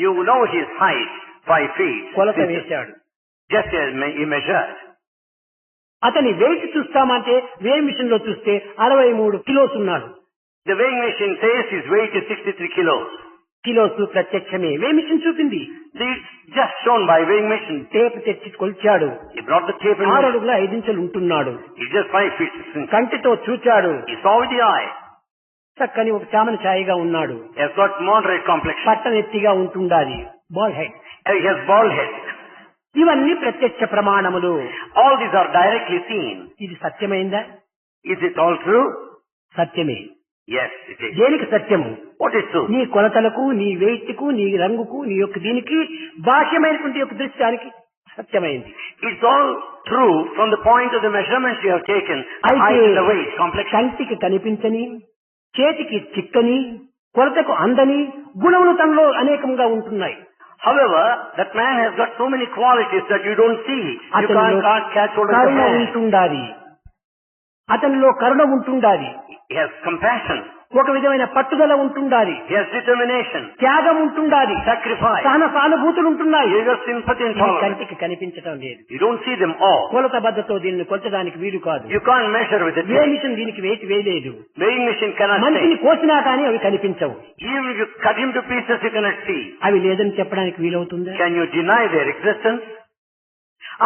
You know his height, 5 feet. కొలత వేశాడు. Just as he measured. అతని వెయిట్ చూస్తామంటే వే మిషన్ లో చూస్తే 63 కిలోస్ ఉన్నాడు. The weighing machine says his weight is 63 kilos. Kilos ప్రత్యక్షమే వే మిషన్ చూపింది. It's just shown by weighing machine. Tape తెచ్చి కొలిచాడు. He brought the tape 6 and అడుగుల 5 ఇంచులు ఉంటున్నాడు. he's just 5 feet 6 inches. కంటితో చూచాడు. He saw with the eye. చక్కని ఒక చామన ఛాయగా ఉన్నాడు. He has got moderate complexion. పట్టనెత్తిగా ఉంటుండాలి. Ball head. He has bald head. ఇవన్నీ ప్రత్యక్ష ప్రమాణములు. All these are directly seen. ఇది సత్యమైందా? Is it all true? సత్యమే. Yes, it is. దేనికి సత్యము? What is true? నీ కొలతలకు, నీ వెయిట్ కు, నీ రంగుకు, నీ యొక్క దీనికి బాహ్యమైనటువంటి యొక్క దృశ్యానికి సత్యమైంది. It's all true from the point of the measurements you have taken, the అయితే height and the weight, complexion. కంటికి కనిపించని, చేతికి చిక్కని, కొలతకు అందని గుణములు తనలో అనేకంగా ఉంటున్నాయి. However, that man has got so many qualities that you don't see. You అతనిలో can't catch hold of the Karuna man. ఉంటుండాలి. అతనిలో కరుణ ఉంటుండాలి. He has compassion. ఒక విధమైన పట్టుదల ఉంటుండాలి. He has determination. త్యాగం ఉంటుండాలి. Sacrifice. సహన సానుభూతులు ఉంటున్నాయి. He has sympathy and ఇది tolerance. కంటికి కనిపించటం లేదు. You don't see them all. కొలత బద్దతో దీన్ని కొలచడానికి వీలు కాదు. You can't measure with it. ఏ మిషన్ దీనికి వెయిట్ వేయలేదు. Weighing machine cannot మనిషిని say. కోసినా కానీ అవి కనిపించవు. Even if you cut him to pieces, you cannot see. అవి లేదని చెప్పడానికి వీలవుతుందా? Can you deny their existence?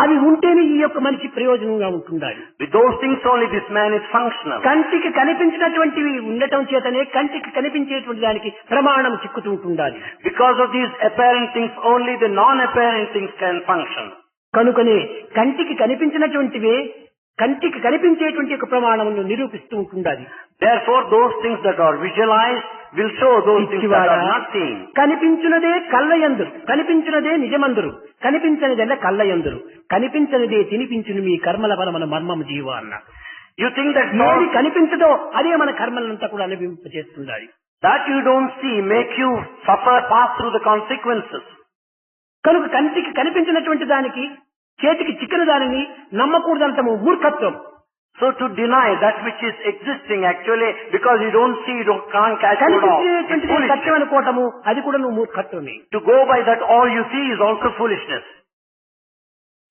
అవి ఉంటేనే ఈ యొక్క మనిషి ప్రయోజనంగా ఉంటుండాలి. With those things only this man is functional. కంటికి కనిపించినటువంటివి ఉండటం చేతనే కంటికి కనిపించేటువంటి దానికి ప్రమాణం చిక్కుతూ ఉంటుండాలి. Because of these apparent things only the non-apparent things can function. కనుకనే కంటికి కనిపించినటువంటివే కంటికి కనిపించేటువంటి యొక్క ప్రమాణమును నిరూపిస్తూ ఉంటుండాలి. Therefore those things that are visualized will show those things that are not seen. కనిపించినదే కళ్ళయందురు, కనిపించినదే నిజమందురు, కనిపించనిదెల్ల కళ్ళయందురు, కనిపించనిదే తినిపించును మీ కర్మల బలమన మర్మము జీవ అన్న. You think that ఏది కనిపించదో అదే మన కర్మలంతా కూడా అనుభవింపజేస్తుండాలి. that you don't see make you suffer, pass through the consequences. కనుక కంటికి కనిపించినటువంటి దానికి, చేతికి చిక్కిన దానిని నమ్మకూడదంతము మూర్ఖత్వం. So to deny that which is existing actually because you don't see, you can't catch hold of. It's కనిపించేటువంటిది foolishness. సత్యం అనుకోవటము అది కూడా నువ్వు మూర్ఖత్వమే. To go by that all you see is also foolishness.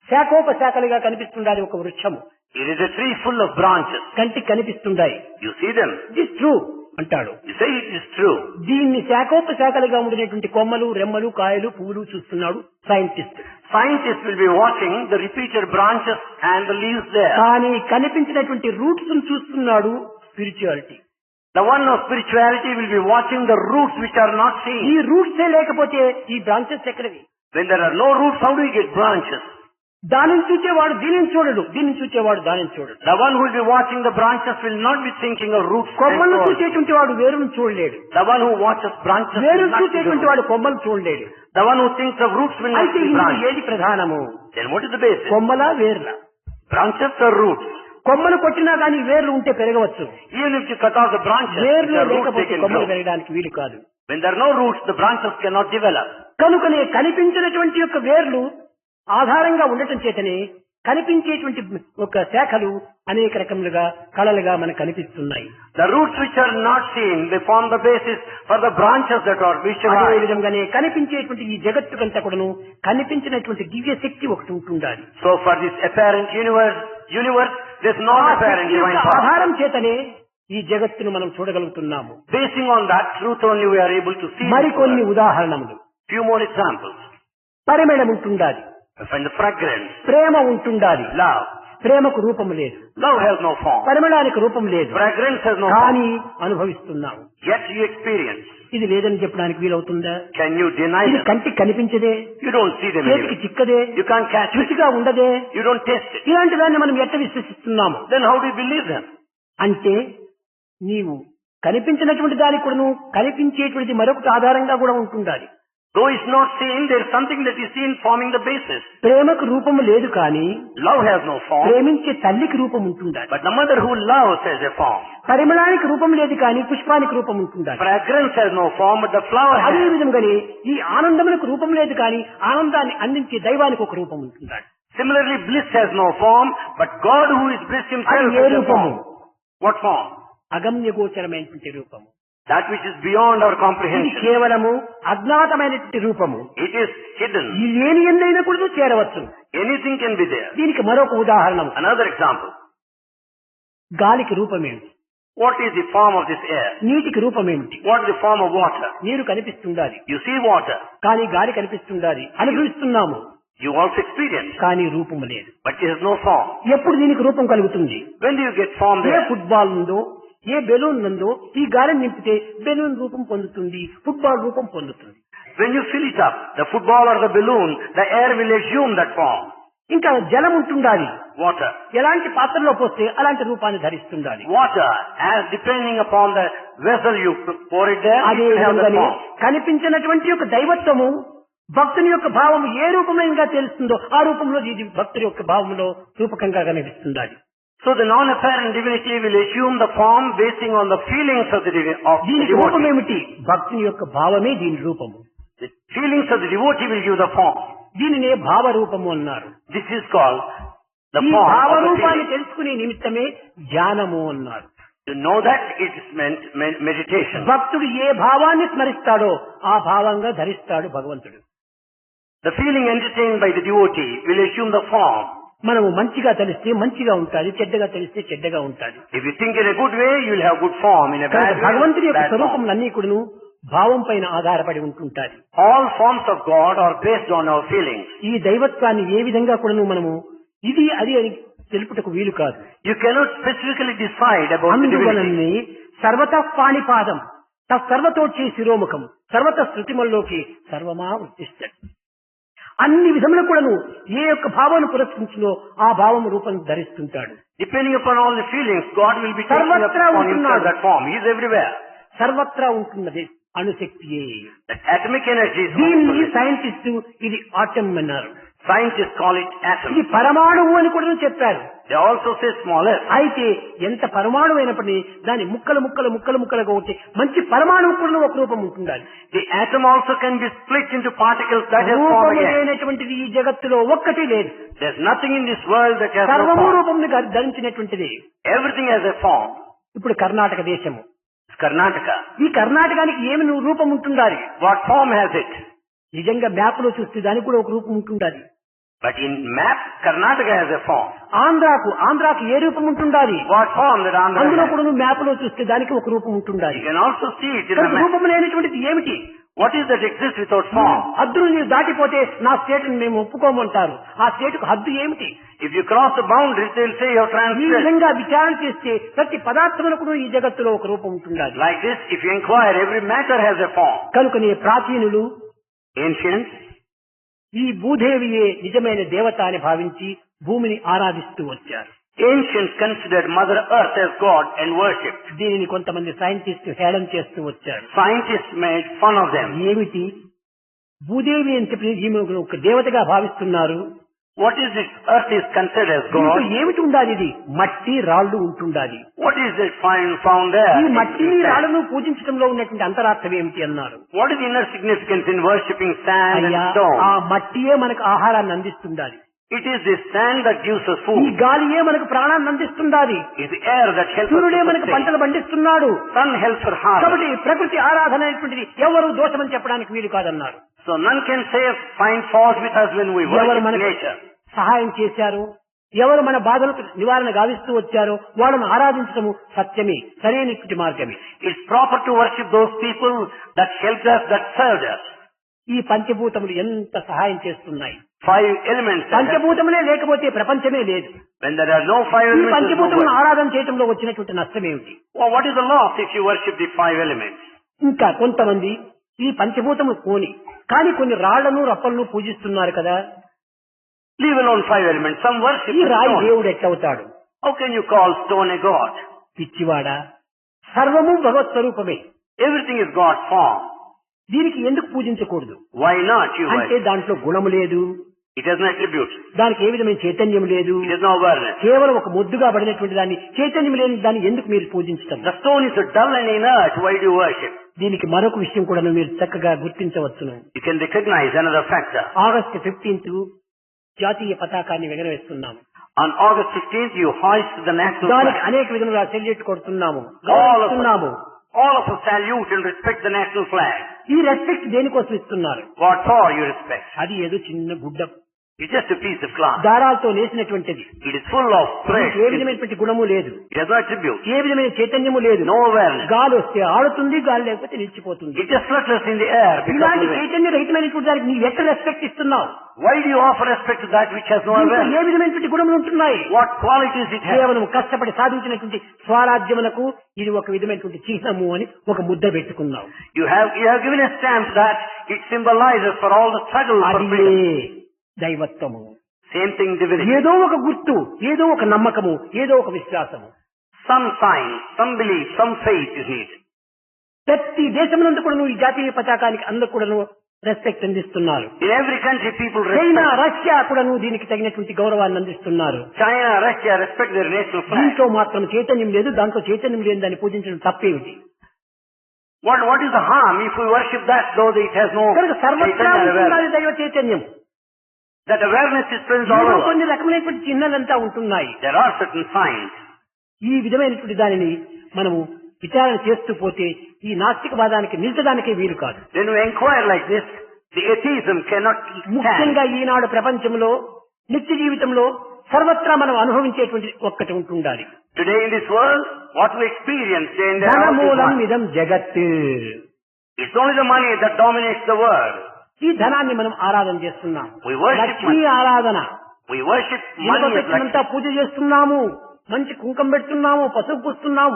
శాఖోపశాఖలుగా కనిపిస్తుండాలి ఒక వృక్షము. It is a tree full of branches. కంటికి కనిపిస్తుండాయి. You see them. This true అంటాడు. You say it is true. దీన్ని శాఖోపశాఖలుగా ఉండినటువంటి కొమ్మలు, రెమ్మలు, కాయలు, పువ్వులు చూస్తున్నాడు scientist. Scientists will be watching the repeated branches and the leaves there. కానీ కనిపించినటువంటి రూట్స్ చూస్తున్నాడు spirituality. The one of spirituality will be watching the roots which are not seen. ఈ రూట్సే లేకపోతే ఈ branches ఎక్కడవి? When there are no roots, how do we get branches? దానిని చూచేవాడు దీనిని చూడడు, దీనిని చూచేవాడు దానిని చూడడు. The one who will be watching the branches will not be thinking of roots. కొమ్మలను చూచేటువంటి వాడు వేరును చూడలేడు. The one who watches branches will వేరును not see the చూచేటువంటి roots. వాడు కొమ్మలు చూడలేడు. The one who thinks of roots will not అయితే see ఇందులో branches. ఏది ప్రధానము? Then what is the basis? కొమ్మలా వేర్లా? Branches or roots? కొమ్మలు కొట్టినా కానీ వేర్లు ఉంటే పెరగవచ్చు. Even if you cut off the branches, వేర్లు the roots they లేకపోతే can కొమ్మలు grow. పెరగడానికి వీలు కాదు. When there are no roots, the branches cannot develop. కనుకనే కనిపించినటువంటి యొక్క వేర్లు ఆధారంగా ఉండటం చేతనే కనిపించేటువంటి ఒక శాఖలు అనేక రకములుగా కళలుగా మనకు కనిపిస్తున్నాయి. The roots which are not seen, they form the basis for the branches that are అదే visualized. విధంగానే కనిపించేటువంటి ఈ జగత్తుకంతా కూడాను కనిపించినటువంటి దివ్య శక్తి ఒకటి ఉంటుండాలి. So for this apparent universe, there's ఆ no శక్తి apparent divine యొక్క power. ఆధారం చేతనే ఈ జగత్తును మనం చూడగలుగుతున్నాము. Basing on that truth only we are able to see. మరికొన్ని ఉదాహరణలు. Few more examples. పరిమళం ఉంటుండాలి, We find the fragrance, ప్రేమ ఉంటుండాలి. love. ప్రేమకు రూపం లేదు, Love has no form. పరిమళానికి రూపం లేదు, Fragrance has no form. కానీ అనుభవిస్తున్నాము. Yet you experience. ఇది లేదని చెప్పడానికి వీలవుతుందా? Can you deny ఇది them? కంటికి కనిపించదే, You don't see them చేతికి anyway. చిక్కదే, You can't catch it. రుచిగా ఉండదే, You don't taste it. ఇలాంటి దాన్ని మనం ఎట్ట విశ్వసిస్తున్నాము? Then how do you believe them? అంటే నీవు కనిపించినటువంటి దానికి కూడా నువ్వు కనిపించేటువంటిది మరొకటి ఆధారంగా కూడా ఉంటుండాలి. Though it's not seen, there is something that is seen forming the basis. ప్రేమకు రూపము లేదు కానీ Love has no form, ప్రేమించే తల్లికి రూపం ఉంటుండాలి. but the mother who loves has a form. పరిమళానికి రూపం లేదు కానీ పుష్పానికి రూపం ఉంటుండాలి. Fragrance has no form, but the flower అదే has. విధంగానే ఈ ఆనందములకు రూపం లేదు కానీ ఆనందాన్ని అందించే దైవానికి ఒక రూపం ఉంటుండాలి. Similarly, bliss has no form, but God who is bliss himself అది ఏ has a రూపము? form. What form? అగమ్య గోచరమైనటువంటి రూపము. That which is beyond our ఇది comprehension. కేవలము అజ్ఞాతమైనటువంటి రూపము. It is hidden. ఈ లేని ఎందైనా కూడా చేరవచ్చు. Anything can be there. దీనికి మరొక ఉదాహరణ. Another example. గాలికి రూపమేమిటి? What is the form of this air? నీటికి రూపమేమిటి? What is the form of water? నీరు కనిపిస్తుండాలి You see water. కానీ గాలి కనిపిస్తుండాలి, అనుభవిస్తున్నాము You also experience, కానీ రూపము లేదు. but it has no form. ఎప్పుడు దీనికి రూపం కలుగుతుంది? When do you get form A there? Football ఉందో, ఏ బెలూన్ ఉందో ఈ గాలిని నింపితే బెలూన్ రూపం పొందుతుంది, ఫుట్బాల్ రూపం పొందుతుంది. When you fill it up, the football or the balloon, the air will assume that form. ఇంకా జలం ఉంటుండాలి, Water. ఎలాంటి పాత్రలో పోస్తే అలాంటి రూపాన్ని ధరిస్తుండాలి. Water, as depending upon the vessel you pour it there, అదే it will have that విధంగానే form. కనిపించినటువంటి యొక్క దైవత్వము భక్తుని యొక్క భావము ఏ రూపంగా తెలుస్తుందో ఆ రూపంలో ఇది భక్తుని యొక్క భావంలో రూపకంగా కనిపిస్తుండాలి. So the non-apparent divinity will assume the form basing on the feelings of the దీనికి రూపం devotee. ఏమిటి? భక్తుని యొక్క భావమే దీని రూపము. The feelings of the devotee will give the form. దీనినే భావ రూపము అన్నారు. This is called the ఈ form భావ of the రూపాన్ని feeling. తెలుసుకునే నిమిత్తమే ధ్యానము అన్నారు. To know that it is meant meditation. భక్తుడు ఏ భావాన్ని స్మరిస్తాడో ఆ భావంగా ధరిస్తాడు భగవంతుడు. The feeling entertained by the devotee will assume the form. మనము మంచిగా తెలిస్తే మంచిగా ఉంటుంది, చెడ్డగా తెలిస్తే చెడ్డగా ఉంటుంది. If you think in a good way, you will have good form. In a bad way, భగవంతుడి యొక్క bad form. స్వరూపములన్నీ కూడాను భావం పైన ఆధారపడి ఉంటుంటాయి. All forms of God are based on our feelings. ఈ దైవత్వాన్ని ఏ విధంగా కూడాను మనము ఇది అది అని తెలుపుటకు వీలు కాదు. You cannot specifically decide about the divinity. అందువలనే సర్వత పాణిపాదం సర్వతోచి శిరోముఖం సర్వత శృతిమల్లోకి సర్వమా ఉద్దిష్టం. అన్ని విధములు కూడాను ఏ యొక్క భావాన్ని పురస్కరించిందో ఆ భావం రూపం ధరిస్తుంటాడు. Depending upon all the feelings, God will be taking సర్వత్రా upon himself ఉంటున్నాడు. that form. He is everywhere. సర్వత్రా ఉంటున్నది అణుశక్తియే. That atomic energy is దీన్ని also- సైంటిస్టు ఇది ఆటం అన్నారు. Scientists call it atom. ఇది పరమాణువు అని కూడా చెప్పారు. They also say small f. అయితే ఎంత పరమాణువు అయినప్పటికీ దాని ముక్కలుగా ఒకటి మంచి పరమాణువు కూడా ఒక రూపం ఉంటుండాలి. The atom also can be split into particles that has form రూపము again. లేనటువంటిది ఈ జగత్తులో ఒక్కటి లేదు. There's nothing in this world that has no సర్వము form. రూపం ధరించినటువంటిది. Everything has a form. ఇప్పుడు కర్ణాటక దేశము. It's Karnataka. ఈ కర్ణాటకానికి ఏమి రూపం ఉంటుండాలి? What form has it? నిజంగా మ్యాప్ లో చూస్తే దానికి కూడా ఒక రూపం ఉంటుండాలి. But in map, Karnataka has a form. ఆంధ్రాకు ఏ రూపం ఉంటుండాలి? What form that Andhra అందులో has? కూడా మ్యాప్ లో చూస్తే దానికి ఒక రూపం ఉంటుండాలి. You can also see it in the కనుక map. రూపం లేనటువంటిది ఏమిటి? What is that exists without form? హద్దును నీవు దాటిపోతే నా స్టేట్ మేము ఒప్పుకోమంటారు. ఆ స్టేట్కు హద్దు ఏమిటి? If you cross the boundaries, they will say you have ఈ transgressed. విధంగా విచారణ చేస్తే ప్రతి పదార్థములకు ఈ జగత్తులో ఒక రూపం ఉంటుండాలి. Like this, if you inquire, every matter has a form. కనుకనే ప్రాచీనులు Ancients, ఈ భూదేవియే నిజమైన దేవత అని భావించి భూమిని ఆరాధిస్తూ వచ్చారు. ancients considered Mother Earth as God and worshipped. దీనిని కొంతమంది సైంటిస్టు హేళన చేస్తూ వచ్చారు. Scientists made fun of them. ఏమిటి భూదేవి అని చెప్పి ఈమె ఒక దేవతగా భావిస్తున్నారు. What is it? Earth is considered as దీంట్లో God. ఏమిటి ఉండాలి? ఇది మట్టి రాళ్లు ఉంటుండాలి. What is it found there? ఈ మట్టిని రాళ్లను పూజించడంలో ఉన్నటువంటి అంతరార్థం ఏమిటి అన్నారు. What is the inner significance in worshipping sand అయ్యా, and stone? ఆ మట్టియే మనకు ఆహారాన్ని అందిస్తుండాలి. It is the sand that gives us ఈ food. గాలియే మనకు ప్రాణాన్ని అందిస్తుండాలి. It is the air that helps us సూర్యుడే to మనకు sustain. పంటలు పండిస్తున్నాడు. Sun helps for harvest. కాబట్టి ప్రకృతి ఆరాధన అనేటువంటిది ఎవరు దోషమని చెప్పడానికి వీలు కాదన్నారు. So none can say find fault with us when we ఎవరు worship మనకు nature. సహాయం చేశారు, ఎవరు మన బాధలకు నివారణ గావిస్తూ వచ్చారో వాళ్ళను ఆరాధించడము సత్యమే, సరైనటువంటి మార్గమే. It's proper to worship those people that helped us, that served us. ఈ పంచభూతములు ఎంత సహాయం చేస్తున్నాయి. 5 elements. పంచభూతములే లేకపోతే ప్రపంచమే లేదు. When there are no 5 ఈ elements, there is no పంచభూతములను worship. ఆరాధన చేయడంలో వచ్చినటువంటి నష్టం ఏమిటి? Well, what is the loss if you worship the 5 elements? ఇంకా కొంతమంది ఈ పంచభూతము పోని కానీ కొన్ని రాళ్లను రప్పలను పూజిస్తున్నారు కదా. Leave alone 5 elements. Some worship ఈ the రాయి stone. దేవుడు ఎట్లవుతాడు? How can you call stone a god? పిచ్చివాడా, సర్వము భగవత్ స్వరూపమే. Everything is God's form. దీనికి ఎందుకు పూజించకూడదు Why not you అంటే worship? దాంట్లో గుణము లేదు, It has no attributes. దానికి ఏ విధమైన చైతన్యం లేదు. It has no awareness. కేవలం ఒక ముద్దుగా పడినటువంటి దాన్ని, చైతన్యం లేని దాన్ని ఎందుకు మీరు పూజించటం? The stone is so dull and inert. Why do you worship? దీనికి మరొక విషయం కూడా మీరు చక్కగా గుర్తించవచ్చును. You can recognize another factor. August 15 జాతీయ పతాకాన్ని ఎగరవేస్తున్నాము. On August 15th, you hoist the national దానికి flag. అనేక విధంగా సెల్యూట్ కొడుతున్నాము, All of గౌరవిస్తున్నాము. All of us salute and respect the national flag. ఈ రెస్పెక్ట్ దేనికోసం ఇస్తున్నారు? What for you respect? అది ఏదో చిన్న గుడ్డ It's just a piece of cloth. దారాలతో నేసినటువంటిది. It is full of thread. దీనికి ఏ విధమైనటువంటి గుణము లేదు, It has no attribute. ఏ విధమైన చైతన్యము లేదు. No awareness. గాలి వస్తే ఆడుతుంది, గాలి లేకపోతే నిలిచిపోతుంది. It just flutters in the air. ఇలాంటి Because చైతన్య రహితమైనటువంటి దానికి నీవు ఎక్కడ రెస్పెక్ట్ ఇస్తున్నావు? why do you offer respect to that which has no దీంట్లో awareness? ఏ విధమైనటువంటి గుణములు ఉంటున్నాయి? What qualities it has? కేవలం కష్టపడి సాధించినటువంటి స్వరాజ్యమునకు ఇది ఒక విధమైనటువంటి చిహ్నము అని ఒక ముద్ద పెట్టుకున్నావు. You have given a stamp that it symbolizes for all the struggle for అది freedom. దైవత్వము. Same thing divinity. ఏదో ఒక గుర్తు, ఏదో ఒక నమ్మకము, ఏదో ఒక విశ్వాసము. Some sign, some belief, some faith is needed. ప్రతి దేశమునందు కూడా ఈ జాతీయ పతాకానికి అందరూ కూడా రెస్పెక్ట్ అందిస్తున్నారు. In every country people China, respect. Russia కూడా దీనికి తగినటువంటి గౌరవాన్ని అందిస్తున్నారు. China, Russia respect their national flag. దీంట్లో మాత్రం చైతన్యం లేదు, దాంట్లో చైతన్యం లేని దాన్ని పూజించడం తప్పేమిటి? What is the harm if we worship that though it has no కనుక సర్వత్రా Chaitanya awareness? ఉంటున్నది దైవ చైతన్యం. That awareness is present all ఇందులో over. కొన్ని రకమైనటువంటి చిహ్నాలంతా ఉంటున్నాయి. There are certain signs. ఈ విధమైనటువంటి దానిని మనము విచారణ చేస్తూ పోతే ఈ నాస్తికవాదానికి నిలిచడానికే వీలు కాదు. When we inquire like this, the atheism cannot stand. ముఖ్యంగా ఈనాడు ప్రపంచంలో నిత్య జీవితంలో సర్వత్రా మనం అనుభవించేటువంటి ఒక్కటి ఉంటుండాలి. Today in this world, what we experience day in day out is ధనమూలం money. ఇదం జగత్. It's only the money that dominates the world. ఈ ధనాన్ని మనం ఆరాధన చేస్తున్నాం. We worship Lakshmi money. ఆరాధన. We worship ఇనుప money as పెట్టినంతా Lakshmi. పూజ చేస్తున్నాము, మంచి కుంకం పెడుతున్నాము, పసుపు పూస్తున్నాము,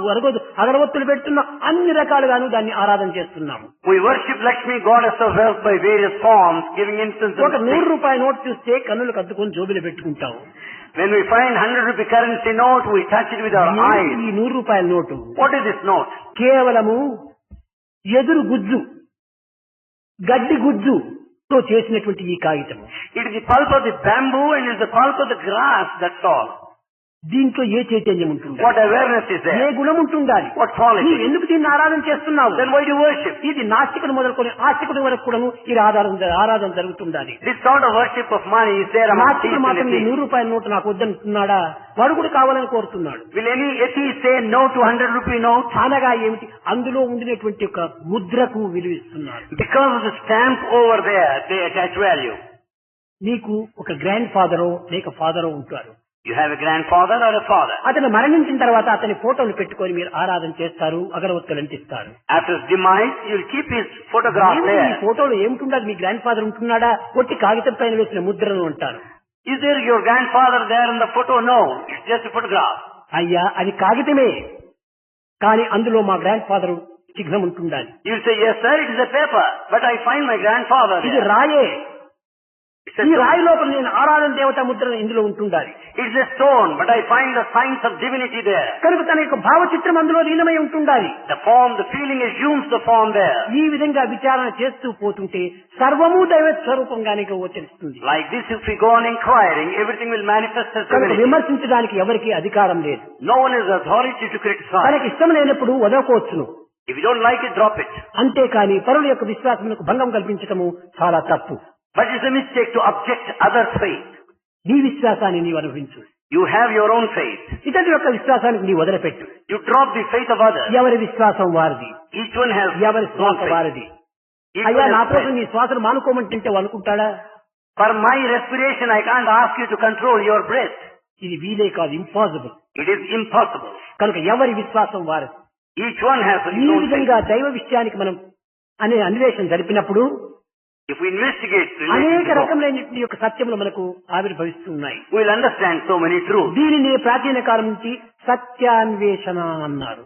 అగరవత్తులు పెడుతున్నాం, అన్ని రకాలుగాను దాన్ని ఆరాధన చేస్తున్నాము. We worship Lakshmi, goddess of wealth, by various forms, giving incense ఒక and 100 sticks. రూపాయల నోట్ చూస్తే కన్నులు కద్దుకొని జోబిలో పెట్టుకుంటాము. When we find 100 rupee currency note, we touch it with our eyes. ఈ 100 రూపాయల note What is this note? కేవలము ఎదురు గుజ్జు, గడ్డి గుజ్జుతో చేసినటువంటి ఈ కాగితము. It is the pulp of the bamboo and it is the pulp of the grass, that's all. దీంట్లో ఏ చైతన్యం ఉంటుంది? What awareness is A there? గుణం ఉంటుండాలి? What quality? నీవు ఎందుకు దీన్ని ఆరాధన చేస్తున్నావు? Then why do you worship? ఇది నాస్తికుడు మొదలుకొని ఆస్తికుడి వరకు కూడా ఈ ఆరాధన జరుగుతుండాలి. This sort of worship of money is there among నాస్తికుడు thieves మాత్రం and ఈ atheists. 100 రూపాయల నోటు నాకు వద్దంటున్నాడా? వాడు కూడా కావాలని కోరుతున్నాడు. Will any atheist say no to 100 rupee note? అనగా ఏమిటి? అందులో ఉండినటువంటి ఒక ముద్రకు విలువిస్తున్నారు. Because of the stamp over there, they attach value. నీకు ఒక గ్రాండ్ ఫాదరో లేక ఫాదరో ఉంటారు. You have a grandfather or a father. అతను మరణించిన తర్వాత అతని ఫోటోలు పెట్టుకొని మీరు ఆరాధన చేస్తారు, అగరవత్తులు అంటిస్తారు. After his demise, you will keep his photograph ఈ there. ఫోటోలు ఏమిటుండదు, మీ గ్రాండ్ ఫాదర్ ఉంటున్నాడా, ఒట్టి కాగితం పైన వేసిన ముద్రలు అంటారు. Is there your grandfather there in the photo? No, it's just a photograph. అయ్యా అది కాగితమే, కానీ అందులో మా గ్రాండ్ ఫాదర్ చిహ్నం ఉంటుండాలి. You say, yes sir, it is a paper, but I find my grandfather ఇది there. రాయే, It's a ఈ stone. రాయి లోపల నేను ఆరాధన దేవతా ముద్ర ఇందులో ఉంటుండాలి. It's a stone, but I find the signs of divinity there. కనుక తన యొక్క భావచిత్రం అందులో లీనమై ఉంటుండాలి. The form, the feeling assumes the form there. ఈ విధంగా విచారణ చేస్తూ పోతుంటే సర్వము దైవ స్వరూపంగానే గోచరిస్తుంది. Like this, if we go on inquiring, everything will manifest as కనుక divinity. విమర్శించడానికి ఎవరికి అధికారం లేదు. No one has authority to criticize. తనకి ఇష్టం లేనప్పుడు వదలకోవచ్చును, If you don't like it, drop it. అంతేకాని పరుల యొక్క విశ్వాసములకు భంగం కల్పించటము చాలా తప్పు. But it's a mistake to object others' faith. నీ విశ్వాసాన్ని నీవు అనుభవించు, You have your own faith. ఇతరుల యొక్క విశ్వాసానికి నీ వదిలిపెట్టు. You drop the faith of others. ఎవరి విశ్వాసం వారిది, Each one has ఎవరి own శ్వాస faith. వారిది. Each అయ్యా one నా has కోసం faith. నీ శ్వాసను మానుకోమంటే అనుకుంటాడా? For my respiration, I can't ask you to control your breath. ఇది వీలే కాదు, ఇంపాసిబుల్. It is impossible. కనుక ఎవరి విశ్వాసం వారిది. Each one has his ఈ own faith. విధంగా దైవ విషయానికి మనం అనే అన్వేషణ జరిపినప్పుడు If we investigate అనేక related to God, రకములైన యొక్క సత్యములు మనకు ఆవిర్భవిస్తున్నాయి. we'll understand so many truths. దీనిని ప్రాచీన కాలం నుంచి సత్యాన్వేషణ అన్నారు.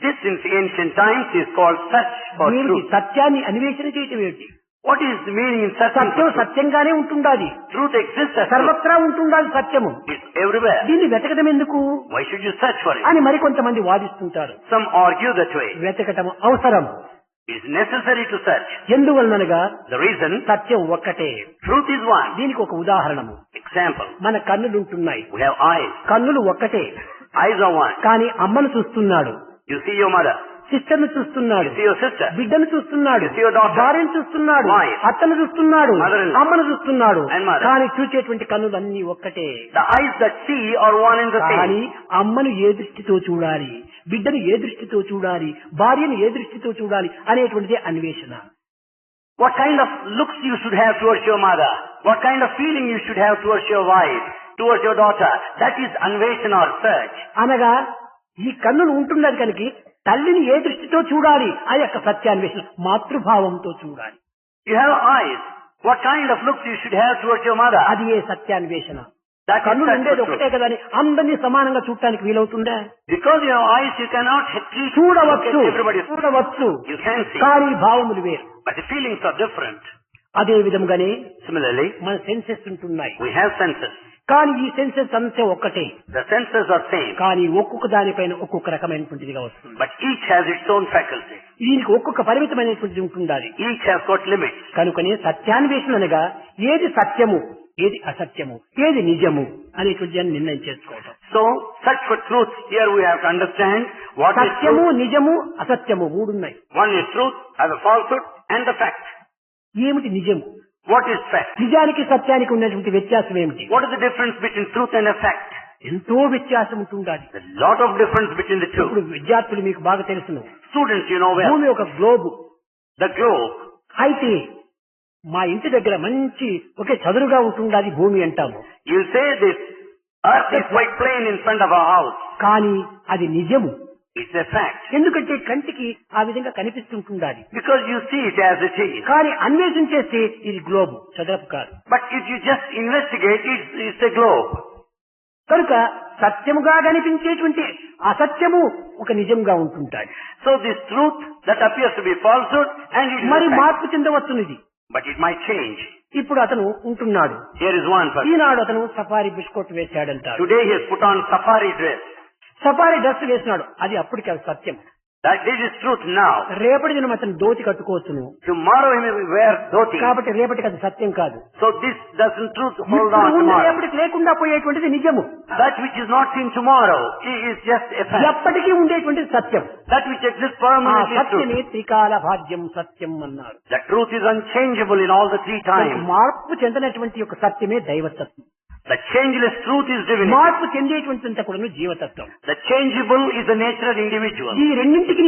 This in ancient times is called search for దీనికి truth. సత్యాన్ని అన్వేషణ చేయటం ఏమిటి? What is the meaning in searching Satyam for truth? సత్యంగానే ఉంటుండాలి, Truth exists as truth. సర్వత్రా ఉంటుండాలి సత్యము. It's everywhere. దీన్ని వెతకడం ఎందుకు Why should you search for it? అని మరికొంతమంది వాదిస్తుంటారు. Some argue that way. వెతకటం అవసరం. It's necessary to search. ఎందువలనగా The reason, సత్యం ఒక్కటే. truth is one. దీనికి ఒక ఉదాహరణము, Example, మన కన్నులు ఉంటున్నాయి. we have eyes. కన్నులు ఒక్కటే, Eyes are one. కానీ అమ్మను చూస్తున్నాడు, You see your mother. సిస్టర్ను చూస్తున్నాడు, You see your sister. బిడ్డను చూస్తున్నాడు, You see your daughter. భార్యను చూస్తున్నాడు, Wife. అత్తను చూస్తున్నాడు, Mother-in-law. అమ్మను చూస్తున్నాడు. And mother. కానీ చూచేటువంటి కన్నులు అన్ని ఒక్కటే. The eyes that see are one and the కానీ same. అమ్మను ఏ దృష్టితో చూడాలి, బిడ్డను ఏ దృష్టితో చూడాలి, భార్యను ఏ దృష్టితో చూడాలి అనేటువంటిదే అన్వేషణ. What kind of looks you should have towards your mother? What kind of feeling you should have towards your wife, towards your daughter? That is anveshana or search. అనగా ఈ కన్నులు ఉంటున్నది కనుక తల్లిని ఏ దృష్టితో చూడాలి, ఆ యొక్క సత్యాన్వేషణ మాతృభావంతో చూడాలి. You have eyes. What kind of looks you should have towards your mother? అది ఏ సత్యాన్వేషణ. That is కన్నులు search ఉండేది for ఒకటే truth. కదా అని అందరినీ సమానంగా చూడటానికి వీలవుతుందా? Because you have eyes, you cannot treat చూడవచ్చు, everybody. చూడవచ్చు, You can see, కానీ భావములు వేరు. but the feelings are different. అదే విధంగానే Similarly, మన సెన్సెస్ ఉంటున్నాయి, we have senses. కానీ ఈ సెన్సెస్ అంతే ఒక్కటే, The senses are same, కానీ ఒక్కొక్క దానిపైన ఒక్కొక్క రకమైనటువంటిదిగా వస్తుంది. but each has its own faculty. దీనికి ఒక్కొక్క పరిమితమైనటువంటిది ఉంటుండాలి. Each has got limits. కనుకనే సత్యాన్వేషణ అనగా ఏది సత్యము, ఏది అసత్యము, ఏది నిజము అనేటువంటి దాన్ని నిర్ణయం చేసుకోవటం. So, search for truth. Here we have to understand what is సత్యము, truth. నిజము, అసత్యము మూడున్నాయి. One is truth, as a falsehood, and the fact. ఏమిటి నిజము? What is fact? నిజానికి సత్యానికి ఉన్నటువంటి వ్యత్యాసం ఏమిటి? What is the difference between truth and a fact? ఎంతో వ్యత్యాసం ఉంటుండాలి. There's a lot of difference between the two. ఇప్పుడు విద్యార్థులు మీకు బాగా తెలుసును, Students, you know well, భూమి ఒక గ్లోబ్. the globe. అయితే మా ఇంటి దగ్గర మంచి ఒకే చదురుగా ఉంటుండాలి భూమి అంటాము, You say this earth is quite plain in front of our house. కానీ అది నిజము. It's a fact. ఎందుకంటే కంటికి ఆ విధంగా కనిపిస్తుంటుండాలి, Because you see it as it is. కానీ అన్వేషణ చేస్తే ఇది గ్లోబ్, చదరపు కాదు. But if you just investigate, it's a globe. కనుక సత్యముగా కనిపించేటువంటి అసత్యము ఒక నిజంగా ఉంటుంటాయి. So this truth that appears to be falsehood, and it is మరి a fact. మార్పు చెందవచ్చును ఇది. But it might change. ఇప్పుడు అతను ఉంటున్నాడు, Here is one person. ఈనాడు అతను సఫారీ బిస్కెట్ వేశాడంటాడు. Today he has put on safari dress. Safari dress వేసినాడు, అది అప్పటికి అది సత్యం. That this is truth now. రేపటి దినం అతను ధోతి కట్టుకోవచ్చును, Tomorrow he may wear dhoti. కాబట్టి రేపటికి అది సత్యం కాదు. So this doesn't truth hold ఇప్పుడు on ఉంది, tomorrow. రేపటికి లేకుండా పోయేటువంటిది నిజము. That which is not seen tomorrow is just a fact. ఎప్పటికీ ఉండేటువంటిది సత్యం. That which exists ఆ permanently is సత్యమే truth. త్రికాల భాగ్యం సత్యం అన్నారు. The truth is unchangeable in all the three times. మార్పు చెందినటువంటి యొక్క సత్యమే దైవతత్వం. The changeless truth is divinity. మార్పు చెందేటువంటి కూడా జీవతత్వం. The changeable is the natural individual. ఈ రెండింటికి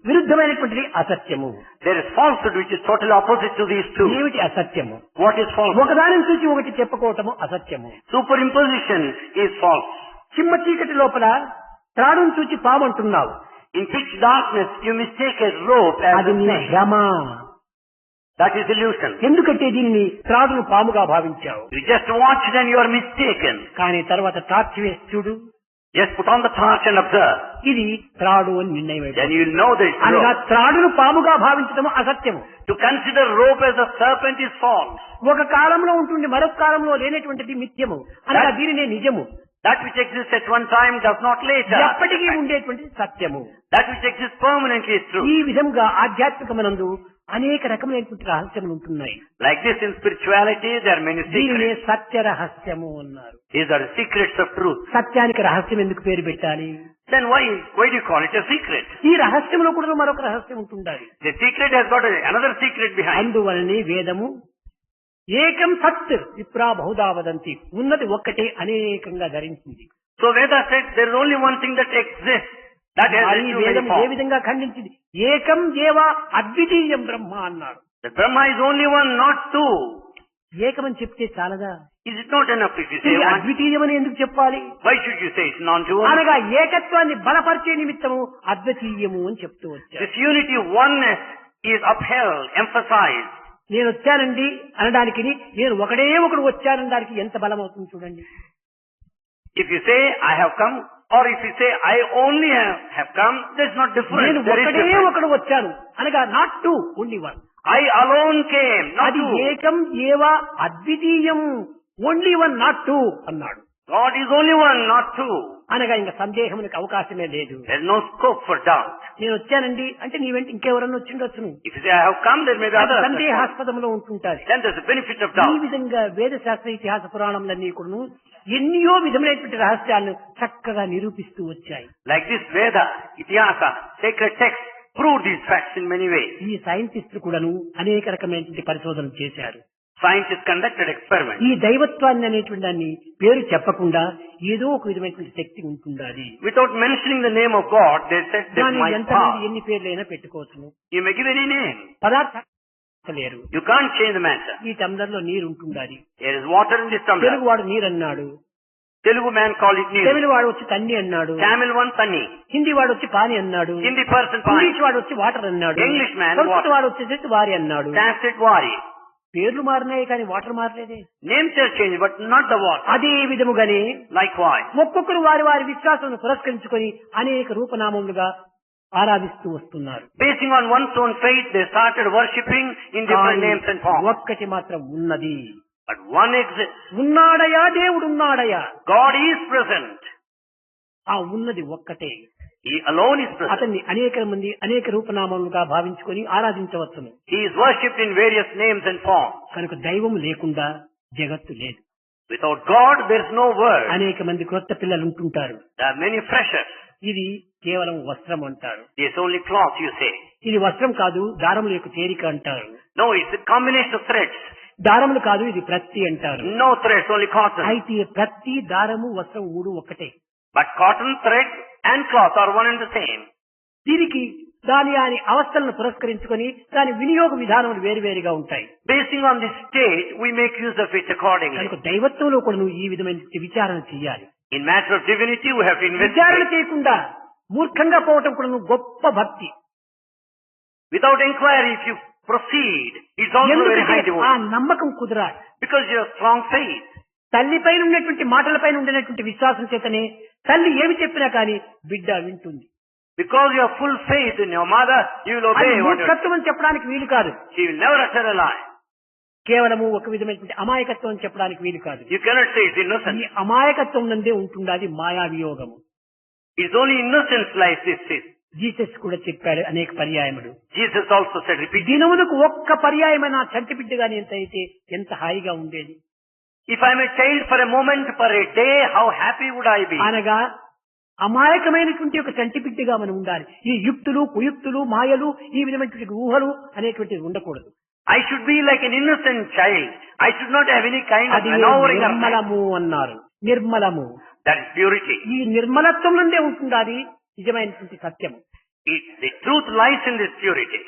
విరుద్ధమైనటువంటిది అసత్యము. There is falsehood which is totally opposite to these two. ఏమిటి అసత్యము? What is falsehood? ఒకదానిని చూసి ఒకటి చెప్పుకోవటము అసత్యము. Superimposition is false. చిమ్మ చీకటి లోపల త్రాడును చూచి పాము అంటున్నావు. In pitch darkness, you mistake a rope as అది a నీ snake. భ్రమ. That is illusion. ఎందుకంటే దీనిని త్రాడును పాముగా భావించావు. You just watched and you are mistaken. కానీ తర్వాత టార్చ్ వేసి చూడు, Just put on the torch and observe. ఇది త్రాడు అని నిర్ణయం Then అయిపోయింది. you will know that it's అనగా rope. త్రాడును పాముగా భావించడం అసత్యము. To consider rope as a serpent is false. ఒక కాలంలో ఉంటుంది, మరొక కాలంలో లేనటువంటిది మిథ్యము. అనగా దీనినే నిజము. That which exists at one time does not later. ఎప్పటికీ ఉండేటువంటిది సత్యము. That which exists permanently is true. ఈ విధంగా ఆధ్యాత్మికమనందు అనేక రకమైనటువంటి రహస్యములు ఉంటున్నాయి. Like this in spirituality, there are many దీనినే secrets. సత్య రహస్యము అన్నారు. These are the secrets of truth. సత్యానికి రహస్యం ఎందుకు పేరు పెట్టాలి? Then why do you call it a secret? ఈ రహస్యంలో కూడా మరొక రహస్యం ఉంటుండాలి. The secret has got another secret behind. అందువలనే వేదము ఏకం సత్ విప్రా బహుదా వదంతి, ఉన్నది ఒక్కటే అనేకంగా ధరించింది. So Veda said there is only one thing that exists. That has మరి its many వేదం ఏ forms. విధంగా ఖండించింది? ఏకం ఏవ అద్వితీయం బ్రహ్మ అన్నాడు. The Brahma is only one, not two. ఏకమని చెప్తే చాలదా? Is it not enough if you say ఇది one? అద్వితీయమని ఎందుకు చెప్పాలి? Why should you say it's non-dual? అనగా ఏకత్వాన్ని బలపరిచే నిమిత్తము అద్వితీయము అని చెప్తూ వచ్చారు. This unity, oneness is upheld, emphasized. నేను వచ్చానండి అనడానికి, నేను ఒకడే ఒకడు వచ్చానడానికి ఎంత బలం అవుతుంది చూడండి. If you say I have come, or if you say I only have come, there's not difference. నేను There is ఒకడే difference. ఒకడు వచ్చాను అనగా not two, only one. I alone came, not అది two. ఏకం ఏవ అద్వితీయం, ఓన్లీ వన్ నాట్ టూ అన్నాడు. God is only one, not two. అనగా ఇంకా సందేహమునికి అవకాశమే లేదు. There's no scope for doubt. నేను వచ్చానండి అంటే నీ వెంట ఇంకెవరన్నా వచ్చిండొచ్చును. If you say I have come, there may be others. సందేహాస్పదములో ఉంటుంటారు. Then there's a benefit of ఈ doubt. విధంగా వేద శాస్త్ర ఇతిహాస పురాణములన్నీ కూడా ఎన్నో విధములైనటువంటి రహస్యాలను చక్కగా నిరూపిస్తూ వచ్చాయి. Like this Veda, Ityasa, sacred texts prove these facts in many ways. ఈ సైంటిస్టులు కూడాను అనేక రకమైనటువంటి పరిశోధనలు చేశారు. Scientists conducted experiments. ఈ దైవత్వాన్ని అనేటువంటి దాన్ని పేరు చెప్పకుండా ఏదో ఒక విధమైనటువంటి శక్తి ఉంటుండాలి. Without mentioning the name of God, they said this దాని might ఎంతమంది pass. ఎన్ని పేర్లైనా పెట్టుకోవచ్చును. You may give any name. పదార్థం లేరు. You can't change the matter. ఈ టంబ్లర్ లో నీరు ఉంటుండాలి. There is water in this tumbler. Telugu వాడు నీరు అన్నాడు, Telugu man call it Neeru. తమిళ వాడు వచ్చి తన్ని అన్నాడు, Tamil one Tanni. హిందీ వాడు వచ్చి పాని అన్నాడు, Hindi person Pani. ఇంగ్లీష్ వాడు వచ్చి వాటర్ అన్నాడు, English man సంస్కృత water. వాడు వచ్చేసి వారి అన్నాడు. Sanskrit Vari. పేర్లు మారినాయి కానీ water మారలేదే. Names have changed, but not the water. అదే విధముగానే Likewise. ఒక్కొక్కరు వారి వారి విశ్వాసం పురస్కరించుకొని అనేక రూపనామములుగా ఆరాధిస్తూ వస్తున్నారు. Basing on one's own faith, they started worshipping in different names and forms. ఒక్కటి మాత్రం ఉన్నది. But one exists. ఉన్నాడయా దేవుడున్నాడయా, God is present. ఆ ఉన్నది ఒక్కటే. He alone is present. అతన్ని అనేక మంది అనేక రూపనామములుగా భావించుకొని ఆరాధించవచ్చును. He is worshipped in various names and forms. కనుక దైవం లేకుండా జగత్తు లేదు. Without God, there is no world. అనేక మంది క్రొత్త పిల్లలు ఉంటుంటారు. There are many freshers. ఇది కేవలం వస్త్రం అంటారు. It's only cloth, you say. ఇది వస్త్రం కాదు, దారముల యొక్క చేరిక అంటారు. No, it's a combination of threads. దారములు కాదు, ఇది ప్రత్తి అంటారు. No threads, only cotton. అయితే ప్రత్తి, దారము, వస్త్రం మూడు ఒక్కటే. But cotton, thread and cloth are one and the same. దీనికి దాని అవస్థలను పురస్కరించుకొని దాని వినియోగ విధానములు వేరువేరుగా ఉంటాయి. Basing on this state, we make use of it accordingly. కనుక దైవత్వంలో కూడా నువ్వు ఈ విధమైన విచారణ చేయాలి. In matter of divinity, we have to విచారణ investigate. చేయకుండా మూర్ఖంగా పోవటం కూడా నువ్వు గొప్ప భక్తి. Without inquiry, if you proceed, it's also very high ఎందుకంటే ఆ devotion. నమ్మకం కుదరాలి. Because you have strong faith. తల్లిపైన ఉన్నటువంటి మాటలపైన ఉండేటువంటి విశ్వాసం చేతనే తల్లి ఏమి చెప్పినా కానీ బిడ్డ వింటుంది. Because you have full faith in your mother, you will అది obey what you మూర్ఖత్వం అని చెప్పడానికి వీలు కాదు. She will never utter a lie. కేవలము ఒక విధమైనటువంటి అమాయకత్వం అని చెప్పడానికి వీలు కాదు. You cannot say it's ఈ innocent. అమాయకత్వం నందే ఉంటుంది, అది మాయా వియోగము. It's only innocence like this is. Jesus కూడా చెప్పాడు అనేక పర్యాయములు. Jesus also said repeatedly, దినమునకు ఒక్క పర్యాయమైన చంటి బిడ్డగాని ఎంత అయితే ఎంత హాయిగా ఉండేది. if I am a child for a moment, for a day, how happy would I be? అనగా అమాయకమైనటువంటి ఒక చంటి బిడ్డగా మనం ఉండాలి. ఈ యుక్తులు, కుయుక్తులు, మాయలు, ఈ విధమైనటువంటి ఊహలు అనేటువంటివి ఉండకూడదు. I should be like an innocent child. I should not have any kind of అది maneuvering or నిర్మలము అన్నారు. నిర్మలము, that is purity. ఈ నిర్మలత్వం నుండే ఉంటుంది అది నిజమైనటువంటి సత్యము. The truth lies in this purity.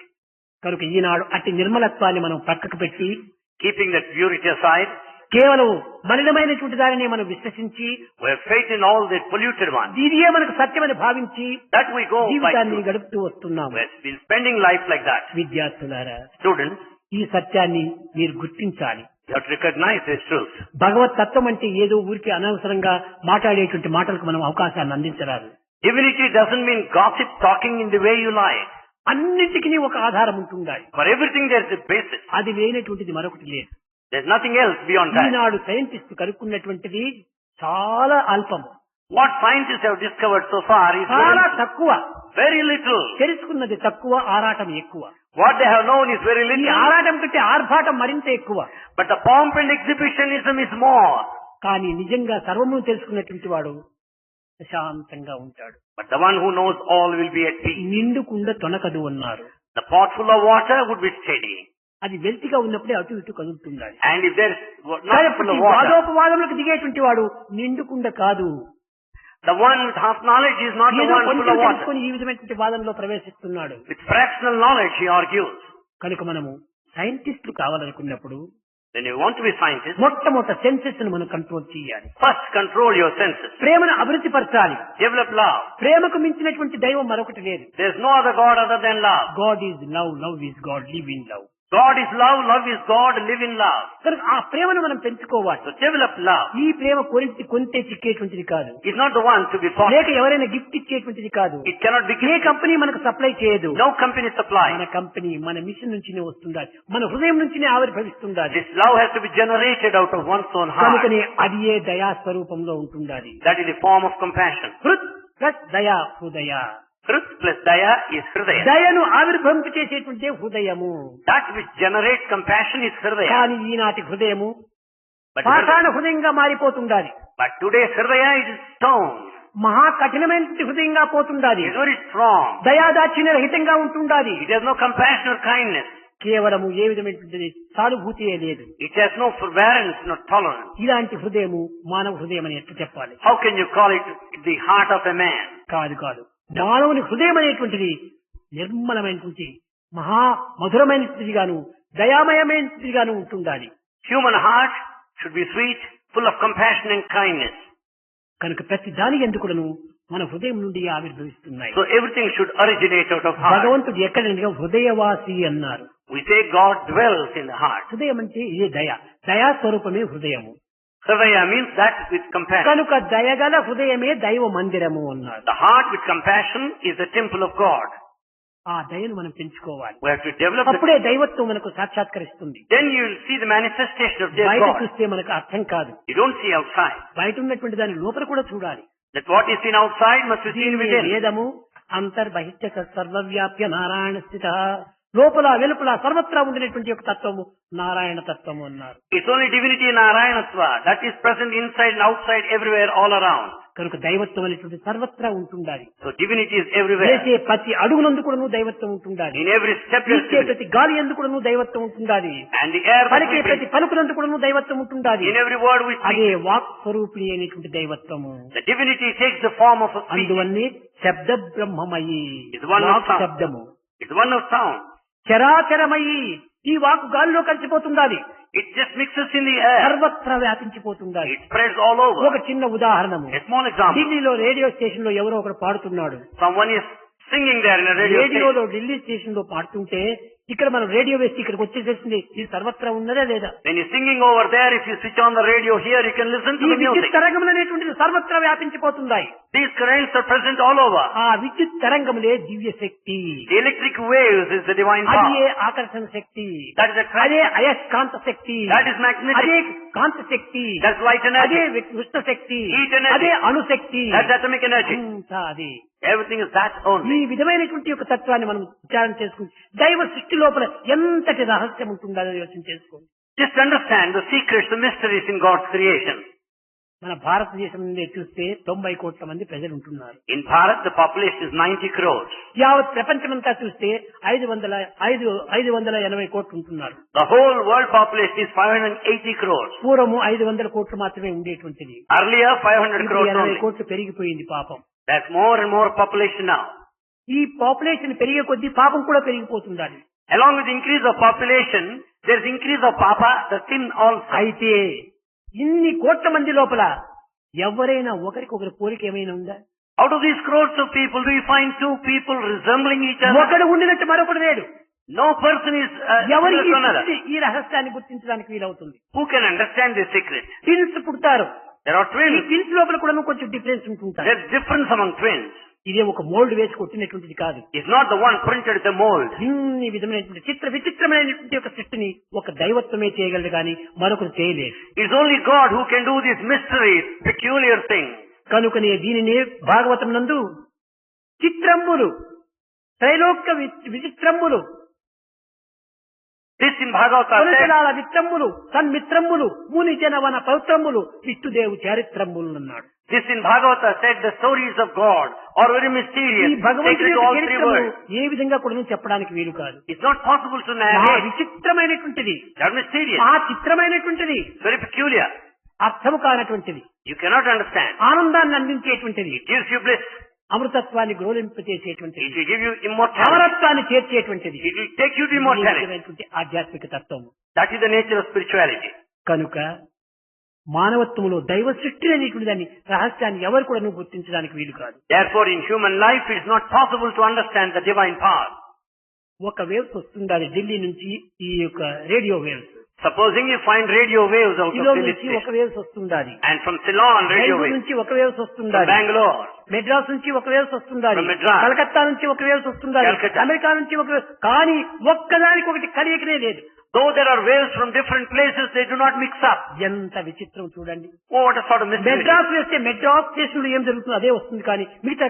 కనుక ఈనాడు అట్టి నిర్మలత్వాన్ని మనం పక్కకు పెట్టి Keeping that purity aside, కేవలం మలినమైనటువంటి దానిని మనం విశ్వసించి we have faith in all the polluted ones. ఇదియే మనకు సత్యమని భావించి That we go by జీవితాన్ని truth. గడుపుతూ వస్తున్నాము. We have been spending life like that. విద్యార్థులారా, Students, ఈ సత్యాన్ని మీరు గుర్తించాలి. you have to recognize this truth. భగవత్ తత్వం అంటే ఏదో ఊరికి అనవసరంగా మాట్లాడేటువంటి మాటలకు మనం అవకాశాన్ని అందించరాదు. Divinity doesn't mean gossip talking in the way you like. అన్నింటికి ఒక ఆధారం ఉంటుండాలి. For everything there is a basis. అది లేనటువంటిది మరొకటి లేదు. There's nothing else beyond that. ఈనాడు సైంటిస్ట్ కనుక్కున్నటువంటిది చాలా అల్పం, What scientists have discovered so far is చాలా తక్కువ. very little. తెలుసుకున్నది తక్కువ, ఆరాటం ఎక్కువ. What they have known is very ఈ little. ఆరాటం కంటే ఆర్భాటం మరింత ఎక్కువ. But the pomp and exhibitionism is more. కానీ నిజంగా సర్వము తెలుసుకున్నటువంటి వాడు ప్రశాంతంగా ఉంటాడు. But the one who knows all will be at peace. నిండుకుండ తొనకదు అన్నారు. The pot full of water would be steady. అది వెల్తిగా ఉన్నప్పుడే అటు ఇటు కదులుతుండాలి. And if there is not full of water, వాదోపవాదములకు దిగేటువంటి వాడు నిండుకుండ కాదు. the one with half knowledge is not the ఏదో one full కొంచెం of water. తెలుసుకొని ఈ విధమైనటువంటి వాదనలో ప్రవేశిస్తున్నాడు. With fractional knowledge he argues. కనుక మనము సైంటిస్టులు కావాలనుకున్నప్పుడు When you want to be scientist, మొట్టమొదట సెన్సెస్ ను మనం కంట్రోల్ చేయాలి. first control your senses. ప్రేమను అభివృద్ధి పరచాలి. Develop love. ప్రేమకు మించినటువంటి దైవం మరొకటి లేదు. There is no other God other than love. God is love, love is God, live in love. God is love, love is God, live in love. కనుక ఆ ప్రేమను మనం పెంచుకోవాలి. So develop love. ఈ ప్రేమ కొంటే చిక్కేటువంటిది కాదు. It's not the one to be bought. లేక ఎవరైనా గిఫ్ట్ ఇచ్చేటువంటిది కాదు. It cannot be A given. Company మనకు సప్లై చేయదు. No company supplies. మన కంపెనీ మన మిషన్ నుంచినే వస్తుండాలి, మన హృదయం నుంచినే ఆవిర్భవిస్తుండాలి. This love has to be generated out of one's own heart. కనుకనే అది ఏ దయా స్వరూపంలో ఉంటుండాలి. That is a form of compassion. హృత్ ప్లస్ దయా హృదయ. Hrit plus daya is hridaya. దయను ఆవిర్భవింప చేసేటువంటి హృదయము. That which generates compassion is hridaya. కానీ ఈనాటి హృదయము But పాషాణ హృదయంగా మారిపోతుండాలి. today's hridaya is stone. మహా కఠినమైనటువంటి హృదయంగా పోతుండాలి. It is very strong. దయాదాక్షిణ్య రహితంగా ఉంటుండాలి. It has no compassion or kindness. కేవలము ఏ విధమైనటువంటి సానుభూతియే లేదు. It has no forbearance, no tolerance. ఇలాంటి హృదయము మానవ హృదయం అని ఎట్లా చెప్పాలి? How can you call it the heart of a man? కాదు. మానవుని హృదయం అనేటువంటిది నిర్మలమైనటువంటి మహా మధురమైనటువంటిదిగాను దయామయమైనటువంటిదిగాను ఉంటుండాలి. Human heart should be sweet, full of compassion and kindness. కనుక ప్రతి దాని ఎందుకును మన హృదయం నుండి ఆవిర్భవిస్తున్నాయి. So everything should originate out of heart. భగవంతుడు ఎక్కడంటే హృదయవాసి అన్నారు. We say God dwells in the heart. హృదయం అంటే ఇదే దయా స్వరూపమే హృదయము. Hridaya means that with compassion. కనుక దయగల హృదయమే దైవ మందిరము అన్నారు. The heart with compassion is the temple of God. ఆ దయను మనం పెంచుకోవాలి. We have to develop అప్పుడే దైవత్వం మనకు సాక్షాత్కరిస్తుంది. Then you will see the manifestation of their బయట God. చూస్తే మనకు అర్థం కాదు. You don't see outside. బయట ఉన్నటువంటి దాని లోపల కూడా చూడాలి. That what is seen outside must be seen within. వేదము అంతర్బహిష్ట సర్వవ్యాప్య నారాయణ స్థిత. లోపల వెలుపల సర్వత్రా ఉండినటువంటి యొక్క తత్వము నారాయణ తత్వము అన్నారు. It's only divinity in Narayanatva that is present inside and outside, everywhere, all around. కనుక దైవత్వం అనేటువంటి సర్వత్రా ఉంటుండాలి. So divinity is everywhere. చేసే ప్రతి అడుగునందు కూడా దైవత్వం ఉంటుండాలి. In every step you పీల్చే ప్రతి గాలి ఎందు కూడా దైవత్వం ఉంటుండాలి. and the air that పలికే we ప్రతి breathe. పలుకునందు కూడా దైవత్వం ఉంటుండాలి. In every word we అదే speak. వాక్ స్వరూపిణి అనేటువంటి దైవత్వము. The divinity takes the form of a speech. అందువల్లే శబ్ద బ్రహ్మమయి It's one of sound. శబ్దము. It's one of sound. చరాచరమయి ఈ వాక్ గాలిలో కలిసిపోతుండాలి. It just mixes in the air. సర్వత్రా వ్యాపించిపోతుండాలి. It spreads all over. ఒక చిన్న ఉదాహరణము. A small example. ఢిల్లీలో రేడియో స్టేషన్ లో ఎవరో ఒకరు పాడుతున్నాడు. Someone is singing there in a radio station. రేడియోలో ఢిల్లీ స్టేషన్ లో పాడుతుంటే ఇక్కడ మనం రేడియో వేసి ఇక్కడికి వచ్చేసేసింది. ఇది సర్వత్రా ఉన్నదా లేదా? When you're singing over there, if you switch on the radio here, you can listen to ఈ the music. విద్యుత్ తరంగములు అనేటువంటిది సర్వత్రా వ్యాపించిపోతున్నాయి. These currents are present all over. ఆ విద్యుత్ తరంగములే దివ్య శక్తి. The electric waves is the divine అది power. ఆకర్షణ శక్తి. That is attraction. అదే అయస్కాంత శక్తి. That is magnetic. అదే కాంత శక్తి. That's light energy. అదే ఉష్ణ శక్తి. Heat energy. అదే అణుశక్తి. That's atomic energy. అంతా అది. Everything is that ఈ only. విధమైనటువంటి యొక్క తత్వాన్ని మనం విచారణ చేసుకుంటే దైవ సృష్టి లోపల ఎంతటి రహస్యం ఉంటుందో యోచన చేసుకోండి. Just understand the secrets, the mysteries in God's creation. మన భారతదేశం నుండి చూస్తే 90 కోట్ల మంది ప్రజలు ఉంటున్నారు. In Bharat, the population is 90 crores. యావత్ ప్రపంచమంతా చూస్తే 580 కోట్లు ఉంటున్నారు. The whole world population is 580 crores. పూర్వము 500 కోట్లు మాత్రమే ఉండేటువంటిది. Earlier, 500 ఇప్పుడు crores 80 only. కోట్లు పెరిగిపోయింది పాపం. There's more and more population now. ఈ పాపులేషన్ పెరిగే కొద్దీ పాపం కూడా పెరిగిపోతుండాలి. Along with increase of population, there is increase of papa, the sin also. అయితే ఇన్ని కోట్ల మంది లోపల ఎవరైనా ఒకరికొకరు పోలిక ఏమైనా ఉందా? Out of these crores of people, do you find two people resembling each other? ఒకడు ఉండినట్టు మరొకడు లేడు. No person is ఎవరికి similar to another. ఈ రహస్యాన్ని గుర్తించడానికి వీలవుతుంది. Who can understand this secret? Twins పుడతారు. There are ఈ twins. ట్విన్స్ లోపల కూడా కొంచెం డిఫరెన్స్ ఉంటుంటారు. There's difference among twins. ఇదే ఒక మోల్డ్ వేసి కొట్టినటువంటిది కాదు. It's not the one printed in the mold. ఇన్ని విధమైనటువంటి విచిత్రమైనటువంటి ఒక సృష్టిని ఒక దైవత్వమే చేయగలదు కానీ మరొకరు చేయలేదు. It's only God who can do these mysteries, peculiar things. కనుకనే దీనిని భాగవతం నందు చిత్రంబులు త్రైలోక్య విచిత్రంబులు This in Bhagavata said, కొలతలాల విత్రంబులు సన్మిత్రంబులు ముని జనవన పౌత్రంబులు విష్ణుదేవు చారిత్రంబులు అన్నాడు. this in Bhagavata said the stories of God are very ఈ mysterious. భగవంతుడి Taken to యొక్క all three చరిత్రము words. ఏ విధంగా కూడా చెప్పడానికి వీలు కాదు. It's not possible to మహా narrate. విచిత్రమైనటువంటిది, They are mysterious. మహా చిత్రమైనటువంటిది, Very peculiar. అర్థము కానటువంటిది, You cannot understand. ఆనందాన్ని అందించేటువంటిది, It gives you bliss. అమృతత్వాన్ని గ్రోలింపచేసేటువంటిది, It will give you immortality. అమరత్వాన్ని చేర్చేటువంటిది. It will take you to immortality. ఇటువంటి ఆధ్యాత్మిక తత్వము. That is the nature of spirituality. కనుక మానవత్వంలో దైవ సృష్టి అనేటువంటి దాన్ని రహస్యాన్ని ఎవరు కూడా గుర్తించడానికి వీలు కాదు. Therefore, in human life, it is not possible to understand the divine power. ఒక వేవ్స్ వస్తుండాలి ఢిల్లీ నుంచి, ఈ యొక్క radio waves. Supposing you find radio waves out of సిలో Delhi నుంచి ఒక station, వేవ్స్ వస్తుండాలి, and from Ceylon radio Bengaluru waves, నుంచి ఒక వేవ్స్ from వస్తుండాలి, Bangalore, మెడ్రాస్ నుంచి ఒక వేవ్స్ వస్తుండాలి, From Madras. కలకత్తా నుంచి ఒక వేవ్స్ వస్తుండాలి, Calcutta. అమెరికా నుంచి ఒక వేవ్స్, కానీ ఒక్కదానికి ఒకటి కలియకనే లేదు. though there are waves from different places, they do not mix up. ఎంత విచిత్రం చూడండి. Oh, what a sort of mystery. Madras వేస్తే మెడ్రాస్ స్టేషన్ లో ఏం జరుగుతుందో అదే వస్తుంది, కానీ మిగతా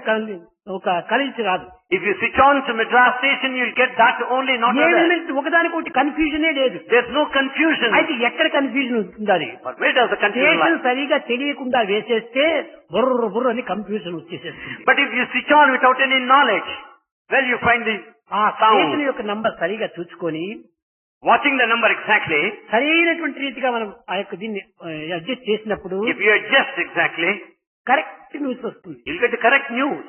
ఒక కలిసి రాదు. If you switch on to Madras station, you'll get that only, not other. ఏమేమి ఒకదానికి ఒకటి కన్ఫ్యూజనే లేదు. There's no confusion. అయితే ఎక్కడ కన్ఫ్యూజన్ ఉంటుంది? But where does the confusion station lie? సరిగా తెలియకుండా వేసేస్తే బుర్ర బుర్ర అని confusion వచ్చేసేస్తుంది. But if you switch on without any knowledge, well, you find the ఆ స్టేషన్ sound. యొక్క నంబర్ సరిగా చూసుకొని Watching the number exactly, సరైనటువంటి రీతిగా మనం ఆ యొక్క దీన్ని అడ్జస్ట్ చేసినప్పుడు if you adjust exactly, correct news వస్తుంది. you'll get the correct news.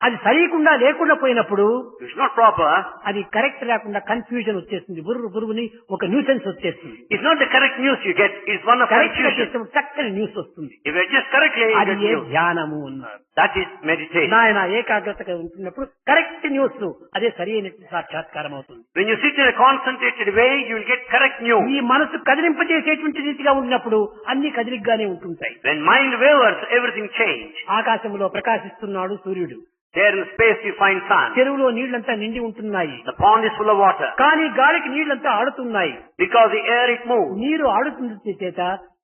అది సరికుండా లేకుండా పోయినప్పుడు If it's not proper, అది కరెక్ట్ లేకుండా కన్ఫ్యూజన్ వచ్చేస్తుంది, బుర్రుని ఒక న్యూసెన్స్ వచ్చేస్తుంది. it's not the correct news you get, it's one of correct గా confusion. చేసినప్పుడు చక్కని న్యూస్ వస్తుంది. If you adjust correctly, you అది get ఏ news. ధ్యానము అన్నారు. That is meditation. నాయన ఏకాగ్రతగా ఉంటున్నప్పుడు కరెక్ట్ న్యూస్, అదే సరి అయినటువంటి సాక్షాత్కారం అవుతుంది. When you sit in a concentrated way, you will get correct news. ఈ మనసు కదిలింపజేసేటువంటి రీతిగా ఉన్నప్పుడు అన్ని కదిలిగ్గానే ఉంటుంటాయి. When mind wavers, everything changes. ఆకాశంలో ప్రకాశిస్తున్నాడు సూర్యుడు, There in space you find sun. చెరువులో నీళ్లంతా నిండి ఉంటున్నాయి, The pond is full of water. కానీ గాలికి నీళ్లంతా ఆడుతున్నాయి. Because the air it moves. నీరు ఆడుతున్న చేత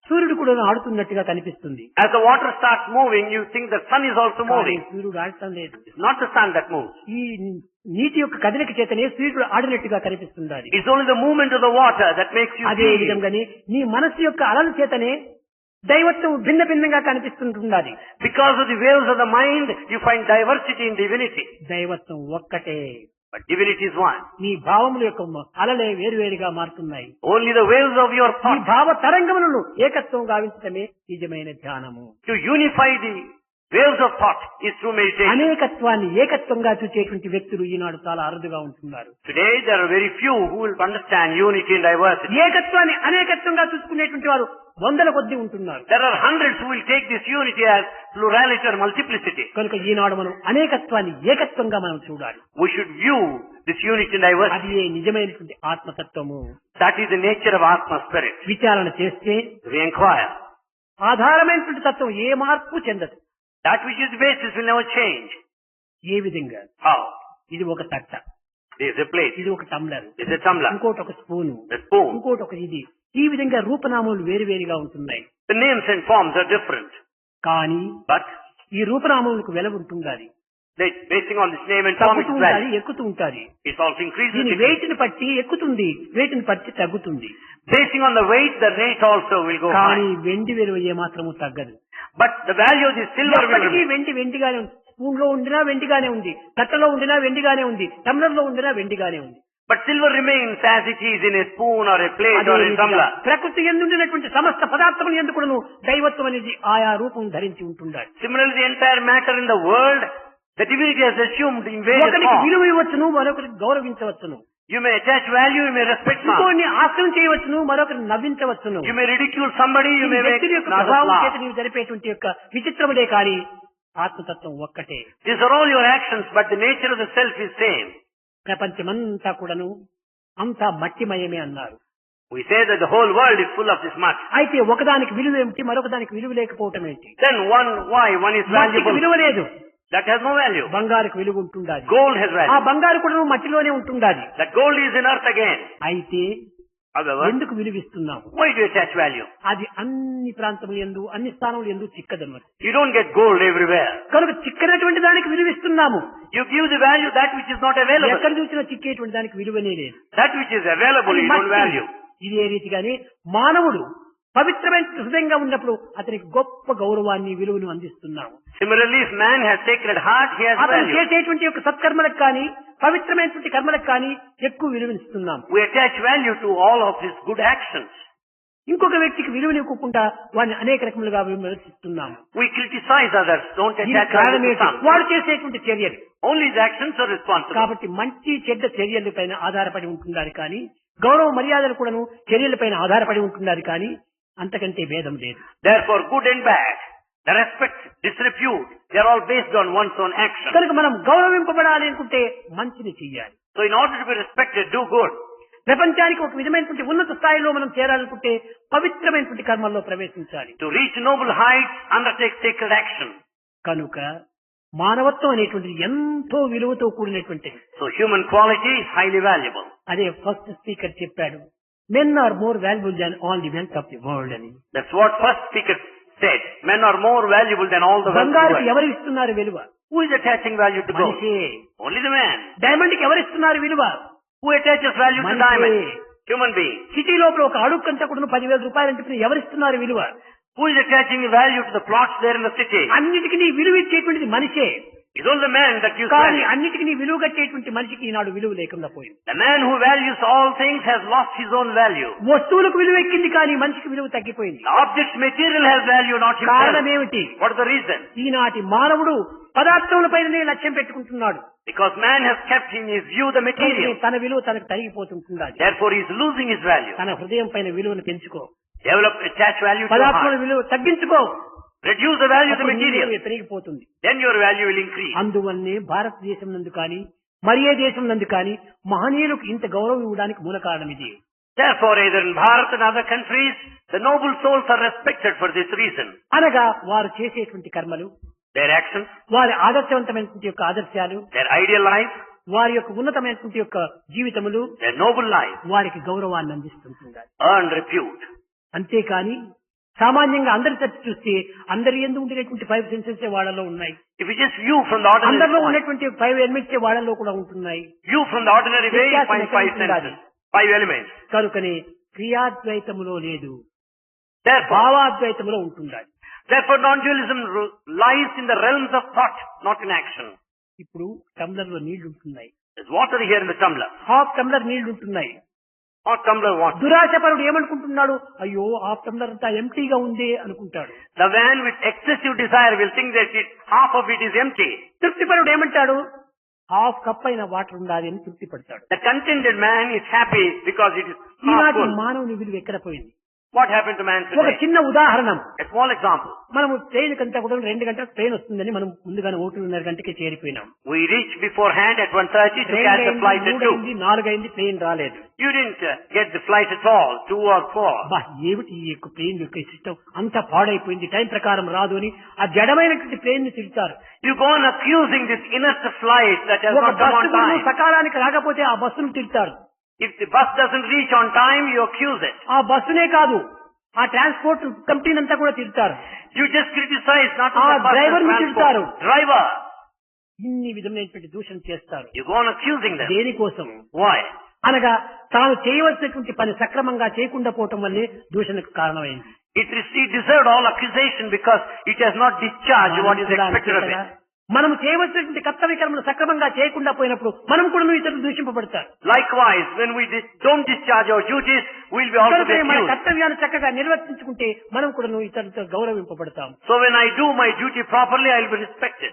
సూర్యుడు కూడా ఆడుతున్నట్టుగా కనిపిస్తుంది. As the water starts moving, you think the sun is also కానీ moving. సూర్యుడు ఆడటం లేదు. It's not the sun that moves. ఈ నీటి యొక్క కదలిక చేతనే సూర్యుడు ఆడినట్టుగా కనిపిస్తుంది. It's only the movement of the water that makes you అదే feel. విధంగానే నీ మనస్సు యొక్క అలల చేతనే దైవత్వం భిన్న భిన్నంగా కనిపిస్తుంటున్నది. Because of the waves of the mind, you find diversity in divinity. దైవత్వం ఒక్కటే, But divinity is one. నీ భావముల యొక్క అలలే వేరువేరుగా మారుతున్నాయి. Only the waves of your ఈ thought. భావ తరంగములను ఏకత్వం గావించడమే నిజమైన ధ్యానము. To unify the waves of thought is through meditation. అనేకత్వాన్ని ఏకత్వంగా చూచేటువంటి వ్యక్తులు ఈనాడు చాలా అరుదుగా ఉంటున్నారు. Today there are very few who will understand unity and diversity. ఏకత్వాన్ని అనేకత్వంగా చూసుకునేటువంటి వారు వందల కొద్దీ ఉంటున్నారు. There are hundreds who will take this unity as plurality or multiplicity. కనుక ఈనాడు మనం అనేకత్వాన్ని ఏకత్వంగా మనం చూడాలి. We should view this unity and diversity. అది ఏ నిజమైనటువంటి ఆత్మతత్వము. That is the nature of Atma spirit. విచారణ చేస్తే We inquire. ఆధారమైనటువంటి తత్వం ఏ మార్పు చెందదు. That which is the basis will never change. ఏ విధంగా? How? ఇది ఒక తట్ట, There is a plate. ఇది ఒక tumbler, There is a tumbler. ఇంకోటి ఒక స్పూను, The spoon. ఇంకోటి ఒక ఇది. ఈ విధంగా రూపనామములు వేరువేరుగా ఉంటున్నాయి. The names and forms are different. కానీ But ఈ రూపనామములకు వెల ఉంటుండాలి. basing on this name and form, తగ్గుతూ it's ఉంటాది, value. ఎక్కుతూ ఉంటాది. It's also increases. దీని decreases. వెయిట్ ని బట్టి ఎక్కుతుంది, వెయిట్ ని బట్టి తగ్గుతుంది. Basing on the weight, the rate also will go కానీ high. వెండి విలువ ఏ మాత్రము తగ్గదు. But the value of the silver will ఎప్పటికీ remain. వెండి వెండిగానే ఉంది. స్పూన్ లో ఉండినా వెండిగానే ఉంది, తట్టలో ఉండినా వెండిగానే ఉంది, టంబ్లర్ లో ఉండినా వెండిగానే ఉంది. But silver remains as it is in a spoon or a plate అదే or a రీతిగా tumbler. ప్రకృతి ఎందుండినటువంటి సమస్త పదార్థములు ఎందుకును దైవత్వం అనేది ఆయా రూపం ధరించి ఉంటుండాలి. Similarly, the entire matter in the world, The divinity has assumed in various ఒకరికి forms. విలువ ఇవ్వచ్చును, మరొకరికి గౌరవించవచ్చును. You may attach value, you may respect some. ఇంకోని ఆశ్రయం చేయవచ్చును, మరొకరిని నవ్వించవచ్చును. You may ridicule somebody, you may make వ్యక్తుల యొక్క others ప్రభావం చేత laugh. నీవు జరిపేటువంటి యొక్క విచిత్రములే కానీ ఆత్మతత్వం ఒక్కటే. These are all your actions, but the nature of the self is same. ప్రపంచమంతా కూడాను అంతా మట్టిమయమే అన్నారు. We say that the whole world is full of this mud. అయితే ఒకదానికి విలువ ఏమిటి, మరొకదానికి విలువ లేకపోవటం ఏంటి? Then why? One is మట్టికి valuable. విలువ లేదు, That has no value. బంగారుకు విలువ ఉంటుండాలి. Gold has ఆ value. బంగారు కూడా మట్టిలోనే ఉంటుండాలి. That gold is in earth again. అయితే However, ఎందుకు విలువిస్తున్నాము? why do you attach value? అది అన్ని ప్రాంతములు ఎందు అన్ని స్థానములు ఎందు చిక్కదన్నమాట. You don't get gold everywhere. కనుక చిక్కనటువంటి దానికి విలువిస్తున్నాము. You give the value that which is not available. ఎక్కడ చూసినా చిక్కేటువంటి దానికి విలువనే లేదు. That which is available, you don't value. ఇదే రీతిగానే మానవుడు పవిత్రమైన హృదయంగా ఉన్నప్పుడు అతనికి గొప్ప గౌరవాన్ని విలువను అందిస్తున్నాము. Similarly, if man has sacred heart, he has అతను value. చేసేటువంటి యొక్క సత్కర్మలకు కానీ పవిత్రమైనటువంటి కర్మలకు కానీ ఎక్కువ విలువనిస్తున్నాము. We attach value to all of his good actions. ఇంకొక వ్యక్తికి విలువనివ్వకుండా వాడిని అనేక రకములుగా విమర్శిస్తున్నాము. We criticize others, don't దీనికి attach value కారణం to ఏంటి? some. వాడు చేసేటువంటి చర్యలు. Only his actions are responsible. కాబట్టి మంచి చెడ్డ చర్యల పైన ఆధారపడి ఉంటున్నారు కానీ గౌరవ మర్యాదలు కూడాను చర్యల పైన ఆధారపడి ఉంటున్నారు కానీ అంతకంటే భేదం లేదు. Therefore, good and bad, the respect, disrepute, they are all based on one's own action. కనుక మనం గౌరవింపబడాలి అనుకుంటే మంచిని చెయ్యాలి. So in order to be respected, do good. ప్రపంచానికి ఒక విధమైనటువంటి ఉన్నత స్థాయిలో మనం చేరాలనుకుంటే పవిత్రమైనటువంటి కర్మల్లో ప్రవేశించాలి. To reach noble heights, undertake sacred action. కనుక మానవత్వం అనేటువంటిది ఎంతో విలువతో కూడినటువంటిది. So human quality is highly valuable. అదే ఫస్ట్ స్పీకర్ చెప్పాడు, men are more valuable than all the wealth of the world అని. That's what first speaker said. Men are more valuable than all the wealth of the బంగారుకి world. ఎవరు ఇస్తున్నారు విలువ? Who is attaching value to gold? మనిషే. Only the man. డైమండ్ కి ఎవరు ఇస్తున్నారు విలువ? Who attaches value to మనిషే. diamond? Human being. సిటీ లోపల ఒక అడుక్కంతా కూడా 10,000 రూపాయలు అని చెప్పి ఎవరు ఇస్తున్నారు విలువ? Who is attaching value to the plots there in the city? అన్నిటికీ నీ విలువ ఇచ్చేటువంటిది మనిషే. It's only the man that gives కానీ value. అన్నిటికీ నీ విలువ కట్టేటువంటి మనిషికి ఈనాడు విలువ లేకుండా పోయింది. The man who values all things has lost his own value. వస్తువులకు విలువ ఎక్కింది కానీ మనిషికి విలువ తగ్గిపోయింది. The object's material has value, not himself. కారణం ఏమిటి? What is the reason? ఈనాటి మానవుడు పదార్థముల పైననే లక్ష్యం పెట్టుకుంటున్నాడు. Because man has kept in his view the material. తన విలువ తనకు తరిగిపోతుంటున్నది. Therefore he is losing his value. తన హృదయం పైన విలువను పెంచుకో, Attach value to your పదార్థముల heart. విలువ తగ్గించుకో, Reduce the value of the అప్పుడు నీ material. విలువ పెరిగిపోతుంది. Then your value will increase. అందువల్లనే భారతదేశం నందు కానీ మరి ఏ దేశం నందు కానీ మహనీయులకు ఇంత గౌరవం ఇవ్వడానికి మూల కారణం ఇది. Therefore, either in Bharat and other countries, the noble souls are respected for this reason. అనగా వారు చేసేటువంటి కర్మలు, Their actions, వారి ఆదర్శవంతమైనటువంటి యొక్క ఆదర్శాలు, their ideal life, వారి యొక్క ఉన్నతమైనటువంటి యొక్క జీవితములు their noble life, వారికి గౌరవాన్ని అందిస్తుంటారు. earn repute. అంతేకాని సామాన్యంగా అందరి తట్టు చూస్తే అందరి ఎందు ఉండేటువంటి 5 సెన్సెస్ వాళ్ళలో ఉన్నాయి. If you just view from the ordinary అందరిలో point, ఉన్నటువంటి 5 ఎలిమెంట్స్ వాళ్ళలో కూడా ఉంటున్నాయి. view from the ordinary way, you find 5 senses, 5 elements. కనుకనే క్రియాద్వైతములో లేదు, Therefore, భావాద్వైతములో ఉంటుండాలి. non-dualism lies in the realms of thought, not in action. ఇప్పుడు టంబ్లర్ లో నీళ్లు ఉంటున్నాయి, There's water here in the tumbler. Half tumbler నీళ్లు ఉంటున్నాయి. Not tumbler water. దురాశపరుడు ఏమనుకుంటున్నాడు? అయ్యో హాఫ్ టంబ్లర్ అంతా ఎంటీగా ఉంది అనుకుంటాడు. The man with excessive desire will think that half of it is empty. తృప్తిపరుడు ఏమంటాడు? హాఫ్ కప్ అయిన వాటర్ ఉండాలి అని తృప్తి పడతాడు. The contented man is happy because it is half ఈనాటి full. మానవుని విలువ ఎక్కడ పోయింది? What happened to man ఒక today? చిన్న ఉదాహరణ, A small example. మనము ట్రైన్ కంతా కూడా 2 గంటలకు ట్రైన్ వస్తుందని మనం ముందుగానే 1:30 గంటకి చేరిపోయినాం. We reached beforehand at 1:30 to train catch the flight at 2. 4 అయింది, ట్రైన్ రాలేదు. You didn't get the flight at all, 2 or 4. బా ఏమిటి ఈ యొక్క ట్రైన్ యొక్క సిస్టమ్ అంతా పాడైపోయింది, టైం ప్రకారం రాదు అని ఆ జడమైనటువంటి ట్రైన్ ని తిడతారు. You go on accusing this inert flight that has ఒక not come on bus time. సకాలానికి రాకపోతే ఆ బస్సును తిడతారు. If the bus doesn't reach on time, you accuse it. ఆ బస్సునే కాదు, ఆ ట్రాన్స్పోర్ట్ కంపెనీ అంతా కూడా తిడతారు. You just criticize not ఆ only the bus డ్రైవర్ ని and తిడతారు. transport. Driver. ఇన్ని విధమైనటువంటి దూషణ చేస్తారు. You go on accusing them. దేనికోసం? Why? అనగా తాను చేయవలసినటువంటి పని సక్రమంగా చేయకుండా పోవటం వల్లే దూషణకు కారణమైంది. It deserved all accusation because it has not discharged what is expected of it. మనం చేయవలసినటువంటి కర్తవ్య కర్మలు సక్రమంగా చేయకుండా పోయినప్పుడు మనం కూడా ఇతరులు దూషింపబడతారు. Likewise, when we don't discharge our duties, we'll be also మన accused. కర్తవ్యాన్ని చక్కగా నిర్వర్తించుకుంటే మనం కూడా ఇతరులతో గౌరవింపబడతాం. So when I do my duty properly, I'll be respected.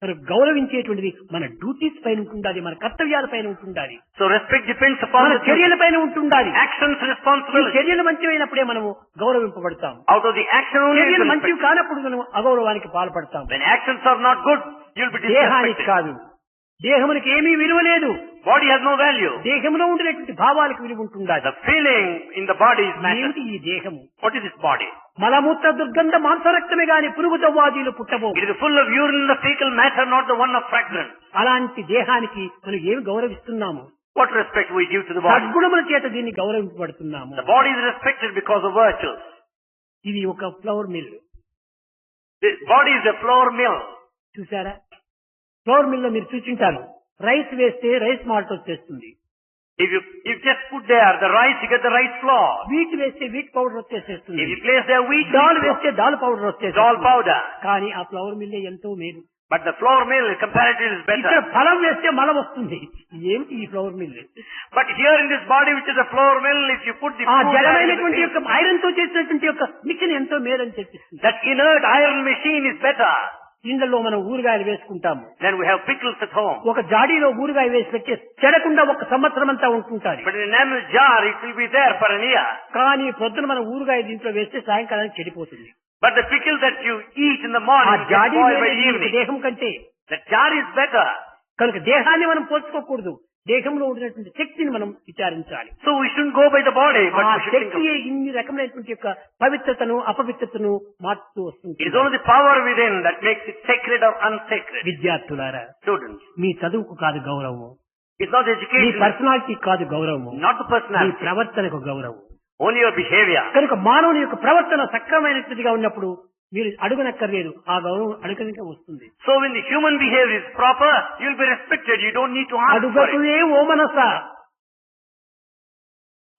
మరి గౌరవించేటువంటిది మన డ్యూటీస్ పైన ఉంటుండాలి, మన కర్తవ్యాల పైన ఉంటుండాలి, So respect depends upon మన the చర్యల పైన ఉంటుండాలి. actions, ఈ responsibility. చర్యలు మంచివైనప్పుడే మనము గౌరవింపబడతాం. Out of the action only. చర్యలు is మంచివి respect. కానప్పుడు మనం అగౌరవానికి పాల్పడతాం. When actions are not good, you'll be దేహానికి disrespected. కాదు, దేహమునికి ఏమీ విలువ లేదు. Body has no value. దేహంలో ఉండినటువంటి భావాలకు విలువ ఉంటుండాలి. The feeling in the body is matter. ఏమిటి ఈ దేహము? What is this body? మలమూత్ర దుర్గంధ మాంసరక్తమే గాని పురుగు దవ్వాదీలు పుట్టబో. It is full of urine, the fecal matter, not the one of fragrance. అలాంటి దేహానికి మనం ఏమి గౌరవిస్తున్నాము? What respect we give to the body? సద్గుణముల చేత దీన్ని గౌరవింపబడుతున్నాము. The body is respected because of virtues. ఇది ఒక flour mill. The body is a flour mill. చూసారా? ఫ్లవర్ మిల్ లో మీరు చూసింటారు, రైస్ వేస్తే రైస్ మాల్ట్ వచ్చేస్తుంది, If you just put there the rice, you get the rice flour. Wheat వేస్తే వీట్ పౌడర్ వచ్చేసేస్తుంది, If you place there wheat, దాల్ flour. వేస్తే దాల్ పౌడర్ Dal వచ్చేస్తుంది. powder. కానీ ఆ ఫ్లవర్ మిల్ ఎంతో మేలు. But the flour mill comparatively is ఇక్కడ better. ఫలం వేస్తే మలం వస్తుంది. ఏమిటి ఈ flour mill? But here in this body, which is a flour mill, if you put the ఆ fruit there, జడమైనటువంటి యొక్క ఐరన్ తో చేసినటువంటి యొక్క మిషన్ ఎంతో మేలని చెప్పిస్తుంది. that inert iron machine is better. ఇండ్లలో మనం ఊరగాయలు వేసుకుంటాము. Then we have pickles at home. ఒక జాడీలో ఊరగాయ వేసి పెట్టి చెడకుండా ఒక సంవత్సరం అంతా ఉంటుంటారు. But in an enamel jar, it will be there for an year. కానీ పొద్దున మనం ఊరగాయ దీంట్లో వేస్తే సాయంకాలానికి చెడిపోతుంది. But the pickle that you eat in the ఆ morning gets జాడీ spoiled by వేరే evening. దేహం కంటే. The jar is better. కనుక దేహాన్ని మనం పోల్చుకోకూడదు, దేహంలో ఉండినటువంటి శక్తిని మనం విచారించాలి. So we shouldn't go by the body, but ఆ we should think of శక్తి ఇన్ని రకమైనటువంటి యొక్క పవిత్రతను అపవిత్రతను మార్చుతూ వస్తుంది. it is only the power within that makes it sacred or unsacred. విద్యార్థులారా, Students, మీ చదువుకు కాదు గౌరవము, it's not me education, personality కాదు గౌరవము, not the మీ personality, ప్రవర్తనకు గౌరవం. only your behavior. కనుక మానవుని యొక్క ప్రవర్తన సక్రమైనట్టుగా ఉన్నప్పుడు మీరు అడుగునక్కర్లేదు, ఆ గౌరవం అడుగనికే వస్తుంది. So when the human behavior is proper, you'll be respected. You don't need to ask for it. అడుగకువే ఓ మనస,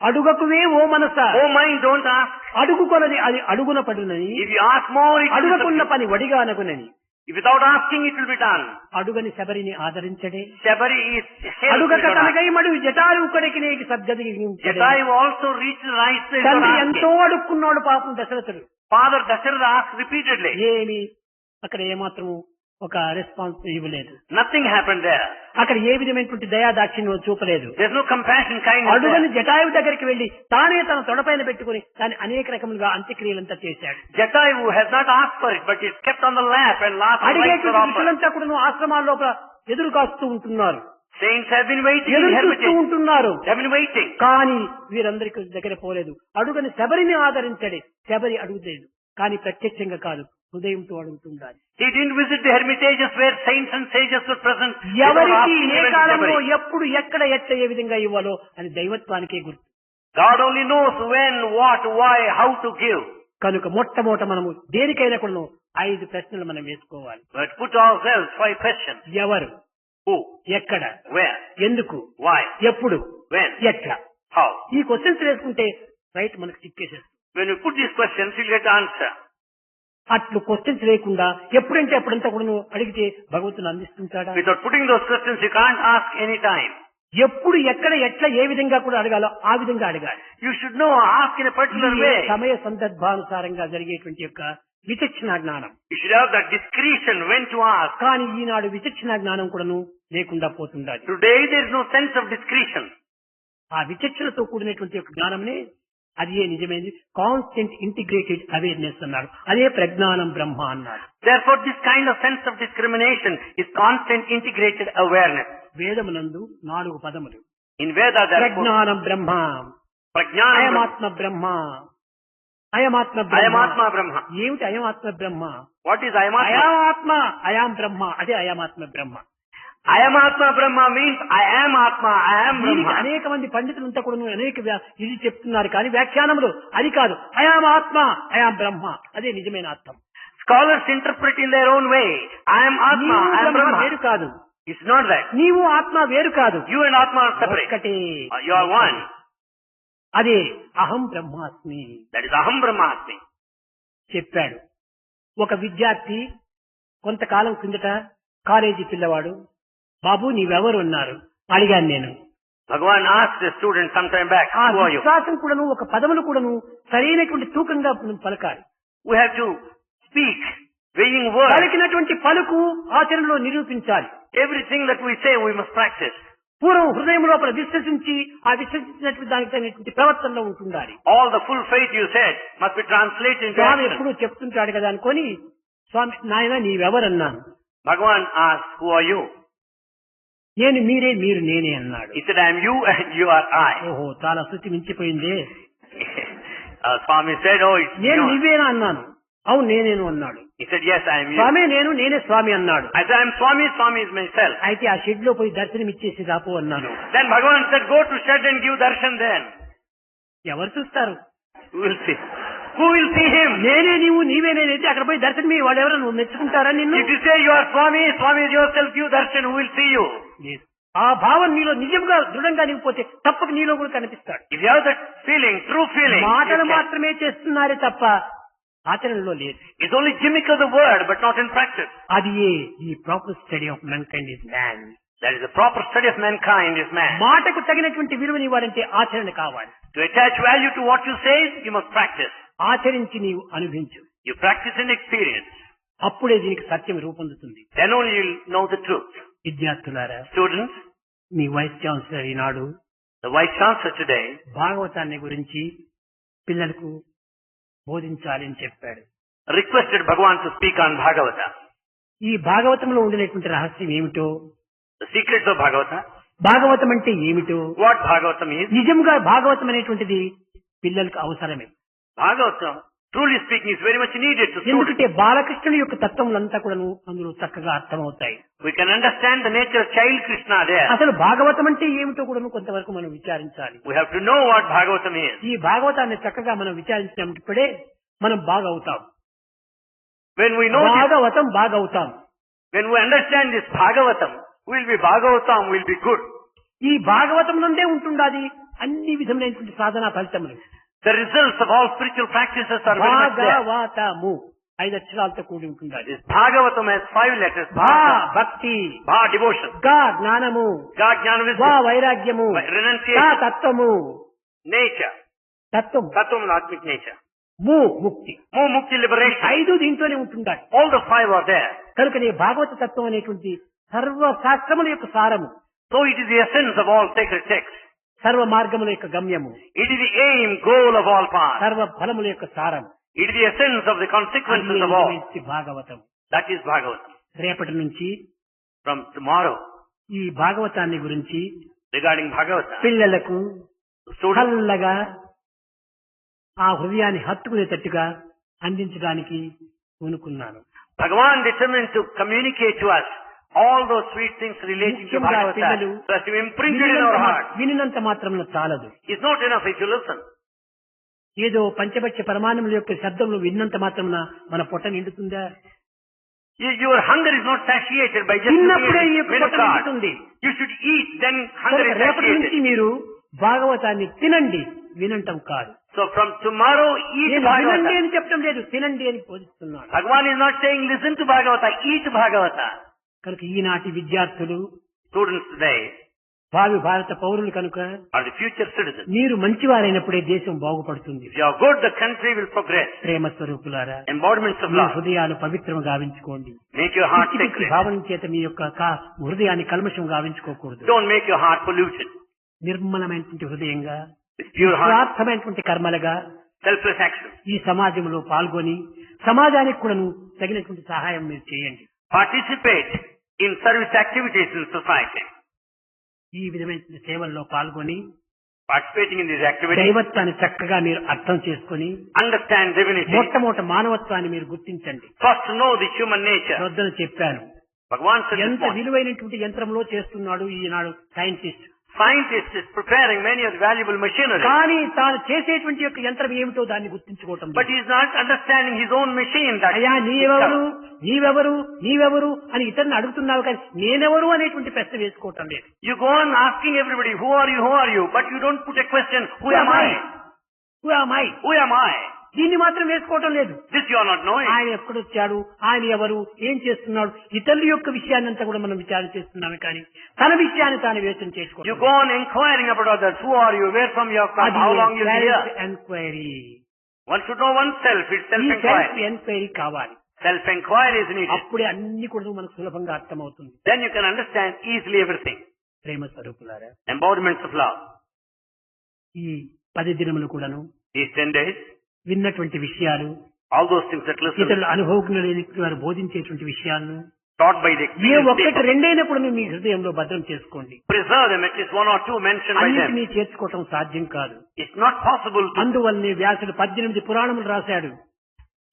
అడుగకువే ఓ మనస, Oh mind, don't ask. అడుగుకొనది అది అడుగున పడునని, If you ask more, it will be అడుగకున్న subject. పని వడిగానగునని. If without asking, it will be done. అడుగని శబరిని ఆదరించడే, Shabari is held అడుగక without asking. తనకై మడు జటాలు ఉక్కడికి నీకు సద్గతికి Jatai also reached the right place of తండ్రి asking. ఎంతో అడుక్కున్నాడు పాపం దశరథుడు. Father Dasharatha asked repeatedly. ఏమి అక్కడ ఏమాత్రము ఒక రెస్పాన్స్ ఇవ్వలేదు. Nothing happened there. అక్కడ ఏ విధమైనటువంటి దయాదాక్షిణ్యం చూపలేదు. There's no compassion, kindness అడుగని there. Jatayu దగ్గరికి వెళ్లి తానే తన తొడపైన పెట్టుకుని దాన్ని అనేక రకములుగా అంత్యక్రియలంతా చేశాడు. Jatayu has not asked for it, but it's kept on the lap and last rites are అడిగేటువంటి offered. ఋషులంతా కూడా ఆశ్రమాల లోపల ఎదురు కాస్తూ ఉంటున్నారు, Saints have been waiting in ఎదురు చూస్తూ hermitage. ఉంటున్నారు. They have been waiting. కానీ వీరందరికీ దగ్గర పోలేదు. అడుగని శబరిని ఆదరించడే, శబరి అడుగులేదు, కానీ ప్రత్యక్షంగా కాదు, హృదయంతో అడుగుతుండాలి. He didn't visit the hermitages where saints and sages were present. Without ఎవరికి asking ఏ even to కాలంలో Shabari. ఎప్పుడు ఎక్కడ ఎట్లా ఏ విధంగా ఇవ్వాలో అని దైవత్వానికే గుర్తు. God only knows when, what, why, how to give. కనుక మొట్టమొదట మనము దేనికైనా కూడా 5 ప్రశ్నలు మనం వేసుకోవాలి. But put ourselves 5 questions. ఎవరు, Who, ఎక్కడ, where, ఎందుకు, why, ఎప్పుడు, when, ఎట్లా, how. ఈ క్వశ్చన్స్ వేసుకుంటే రైట్ మనకు చిక్కేసేస్తుంది. When you put these questions, you'll get the answer. అట్లు క్వశ్చన్స్ లేకుండా ఎప్పుడంటే అప్పుడంతా కూడా నువ్వు అడిగితే భగవంతుని అందిస్తుంటాడా? Without putting those questions, you can't ask any time. ఎప్పుడు ఎక్కడ ఎట్లా ఏ విధంగా కూడా అడగాలో ఆ విధంగా అడగాలి. You should know, ask in a particular ఇది way. సమయ సందర్భానుసారంగా జరిగేటువంటి యొక్క విచక్షణ జ్ఞానం. You should have that discretion when to ask. కానీ ఈనాడు విచక్షణ జ్ఞానం కూడాను లేకుండా పోతుండాలి. Today there is no sense of discretion. ఆ విచక్షణతో కూడినటువంటి యొక్క జ్ఞానమే అది ఏ నిజమైనది. కాన్స్టెంట్ ఇంటిగ్రేటెడ్ అవేర్నెస్ అన్నాడు, అదే ప్రజ్ఞానం బ్రహ్మ అన్నాడు. Therefore, this kind of sense of discrimination is constant integrated awareness. వేదమునందు 4 పదములు. In Veda, there are ప్రజ్ఞానం బ్రహ్మ, Prajnana Brahma, అయమాత్మ బ్రహ్మ, అయమాత్మ బ్రహ్మ. Ayamatma Brahma. ఏమిటి అయమాత్మ బ్రహ్మ? What is Ayamatma? అయాత్మ, అయాం బ్రహ్మ, అదే అయమాత్మ బ్రహ్మ. Ayamatma Brahma means I am Atma, I am దీనికి Brahma. అనేక మంది పండితులంతా కూడా అనేక ఇది చెప్తున్నారు, కానీ వ్యాఖ్యానములు అది కాదు. అయాం ఆత్మ, అయాం బ్రహ్మ, అదే నిజమైన అర్థం. Scholars interpret in their own way. I am Atma, నీవు I am బ్రహ్మ Brahma. వేరు కాదు, It's not that. నీవు ఆత్మ వేరు కాదు, You and Atma are separate. ఒక్కటే. You are one. అదే అహం బ్రహ్మాస్మి That is Aham Brahmasmi. చెప్పాడు. ఒక విద్యార్థి కొంతకాలం కిందట కాలేజీ పిల్లవాడు, బాబు నీవెవరు అన్నారు. అడిగాను నేను. Bhagavan asked a student sometime back, ఆ who are you? విశ్వాసం కూడాను ఒక పదములు కూడాను సరైనటువంటి తూకంగా మనం పలకాలి. We have to speak Weighing words. పలికినటువంటి పలుకు ఆచరణలో నిరూపించాలి. Everything that we say, we must practice. పూర్వం హృదయం లోపల విశ్వసించి ఆ విశ్వసించినటువంటి దానికి తగినటువంటి ప్రవర్తనలో ఉంటుండాలి. All the full faith you said must be translated into Swamy action. ఎప్పుడు చెప్తుంటాడు కదా అనుకొని, స్వామి నాయన నీవెవరన్నాను. Bhagavan asked, who are you? నేను మీరే, మీరు నేనే అన్నాడు. He said, I am you and you are I. ఓహో, చాలా శృతి మించిపోయిందే. Swami said, oh, it's నేను you. నువ్వేనా అన్నాను. అవును నేనేను అన్నాడు. He said, yes, I am you. స్వామి నేనే స్వామి అన్నాడు. I said, I am Swami, Swami is myself. అయితే ఆ షెడ్ లో పోయి దర్శనం ఇచ్చేసి రాపో అన్నాను. Then Bhagavan said, go to shed and give darshan then. ఎవరు చూస్తారు? Who will see? Who will see him? నేనే నీవు నీవే నేనైతే అక్కడ పోయి దర్శనం మీ వాళ్ళు ఎవరైనా నువ్వు మెచ్చుకుంటారా నిన్ను? If you say you are Swami, Swami is yourself, give darshan, who will see you? ఆ భావం నీలో నిజంగా దృఢంగా నీకపోతే తప్పక నీలో కూడా కనిపిస్తాడు. If you have that feeling, true feeling, మాటలు మాత్రమే చేస్తున్నారే తప్ప ఆచరణలో లేదు. it's only gimmick of the word, but not in practice. అది ఈ proper study of mankind is man. That is the proper study of mankind is man. మాటకు తగినటువంటి విలువని ఇవ్వాలంటే ఆచరణ కావాలి. To attach value to what you say, you must practice. ఆచరించి నీవు అనుభవించు. You practice and experience. అప్పుడే దీనికి సత్యం రూపొందుతుంది. Then only you will know the truth. విద్యార్థులారా, Students, మీ వైస్ ఛాన్సలర్ ఈనాడు the Vice Chancellor today భాగవతాన్ని గురించి పిల్లలకు బోధించాలి అని చెప్పాడు. requested Bhagavan to speak on Bhagavata. ఈ భాగవతంలో ఉండినటువంటి రహస్యం ఏమిటో, The secrets of Bhagavata. Bhagavatam అంటే ఏమిటో, What Bhagavatam is. నిజంగా భాగవతం అనేటువంటిది పిల్లలకు అవసరమే. Bhagavatam, truly speaking, is very much needed to students. ఎందుకంటే బాలకృష్ణుని యొక్క తత్వములంతా కూడా అందులో చక్కగా అర్థమవుతాయి. We can understand the nature of child Krishna there. అసలు భాగవతం అంటే ఏమిటో కూడా కొంతవరకు మనం విచారించాలి. We have to know what Bhagavatam is. ఈ భాగవతాన్ని చక్కగా మనం విచారించినప్పుడే మనం బాగా అవుతాం. When we know this, Bhagavatam బాగా అవుతాం. when we understand this Bhagavatam, we will be Bhagavatam, we will be good. ఈ భాగవతం నుండే ఉంటుండాది అన్ని విధములైనటువంటి సాధనా ఫలితములు. The results of all spiritual practices are very much there. భాగవతము 5 అక్షరాలతో కూడి ఉంటుండాలి. This Bhagavatam has 5 letters. భా Bha, భక్తి, Bha, devotion. గా జ్ఞానము, Ga, Jnana, వా wisdom. వైరాగ్యము, Renunciation. తా తత్వము, Nature. తత్వం, Tattvam, Atmic nature. ము ముక్తి. More mukti, liberation. 5 దీంట్లోనే ఉంటుండాలి. All the 5 are there. కనుక నీ భాగవత తత్వం అనేటువంటి సర్వ శాస్త్రముల యొక్క సారము, So it is the essence of all sacred texts. సర్వ మార్గముల యొక్క గమ్యము, It is the aim, goal of all paths. సర్వ ఫలముల యొక్క సారం. It is the essence of the consequences of all. Bhagavatam. That is Bhagavatam. రేపటి నుంచి From tomorrow, ఈ భాగవతాన్ని గురించి regarding Bhagavata, పిల్లలకు students, చల్లగా ఆ హృదయాన్ని హత్తుకునేటట్టుగా అందించడానికి పూనుకున్నాను. Bhagavan determined to communicate to us all those sweet things relating to ముఖ్యంగా Bhagavata, పిల్లలు so as to imprint it in our heart. వినినంత మాత్రంలో చాలదు. It's not enough if you listen. ఏదో పంచపక్ష పరమాణముల యొక్క శబ్దంలో విన్నంత మాత్రమున మన పొట్ట నిండుతుందా? Your hunger is not satiated by just చిన్నప్పుడే ఈ looking యొక్క at పొట్ట minute నిండుతుంది. You should eat, then hunger is రేపటి నుంచి satiated. మీరు భాగవతాన్ని తినండి, వినంటం కాదు. So from tomorrow, eat నేను వినండి Bhagavata. అని చెప్పడం లేదు, తినండి అని బోధిస్తున్నాను. Bhagavan is not saying listen to Bhagavata, eat Bhagavata. కనుక ఈనాటి విద్యార్థులు Students today భావి భారత పౌరులు కనుక are the future citizens. మీరు మంచివారైనప్పుడే దేశం బాగుపడుతుంది. If you are good, the country will progress. ప్రేమ స్వరూపులారా, Embodiments of మీ love. హృదయాలు పవిత్రము గావించుకోండి. Make your heart పిచ్చి పిచ్చి sacred. భావన చేత మీ యొక్క హృదయాన్ని కల్మషం గావించుకోకూడదు. Don't make your heart polluted. నిర్మలమైనటువంటి హృదయంగా, With pure heart, స్వార్థమైనటువంటి కర్మలుగా selfless action. ఈ సమాజంలో పాల్గొని సమాజానికి కూడాను తగినటువంటి సహాయం మీరు చేయండి. Participate in service activities in society. ఈ విధమైన సేవల్లో పాల్గొని Participating in these activities, దైవత్వాన్ని చక్కగా మీరు అర్థం చేసుకుని understand divinity. మొట్టమొదటి మానవత్వాన్ని మీరు గుర్తించండి. First know the human nature. వద్దను చెప్పాను. Bhagavan said this ఎంత morning. విలువైనటువంటి యంత్రంలో చేస్తున్నాడు ఈనాడు scientist. Scientist is preparing many of the valuable machinery. కానీ తాను చేసేటువంటి యొక్క యంత్రం ఏమిటో దాన్ని గుర్తించుకోవటం But he is not understanding his own machine. That అయ్యా నీవెవరు నీవెవరు నీవెవరు అని ఇతరుని అడుగుతున్నావు కానీ నేనెవరు అనేటువంటి ప్రశ్న వేసుకోవటం లేదు. you go on asking everybody, who are you, but you don't put a question, who am I? Who am I? Who am I? దీన్ని మాత్రం వేసుకోవటం లేదు. This you are not knowing. ఆయన ఎక్కడొచ్చాడు, ఆయన ఎవరు, ఏం చేస్తున్నాడు, ఇతరుల యొక్క విషయాన్ని అంతా కూడా మనం విచారణ చేస్తున్నామే కానీ తన విషయాన్ని తాను వేచన You చేసుకోవడం. go on inquiring about others. Who are you? Where from you have come? How long you are here? Enquiry. One should know oneself. It's ఈ సెల్ఫ్ self-inquiry. ఎంక్వైరీ కావాలి. Self-inquiry is needed. అప్పుడే అన్ని కూడా మనకు సులభంగా అర్థమవుతుంది. Then you can understand easily everything. ప్రేమ స్వరూపులారా, Embodiments of love. ఈ 10 దినములు కూడాను These 10 days, విన్నటువంటి విషయాలు, all those things that listen, ఇతరుల అనుభవజ్ఞులు లేని వారు బోధించేటువంటి విషయాలను taught by the A experienced ఒక్కటి people, రెండైనప్పుడు మీ హృదయంలో భద్రం చేసుకోండి. preserve them, at least 1 or 2 mentioned by them. అన్నిటినీ చేర్చుకోవటం సాధ్యం కాదు. It's not possible to. అందువల్లనే వ్యాసుడు 18 పురాణములు రాశాడు.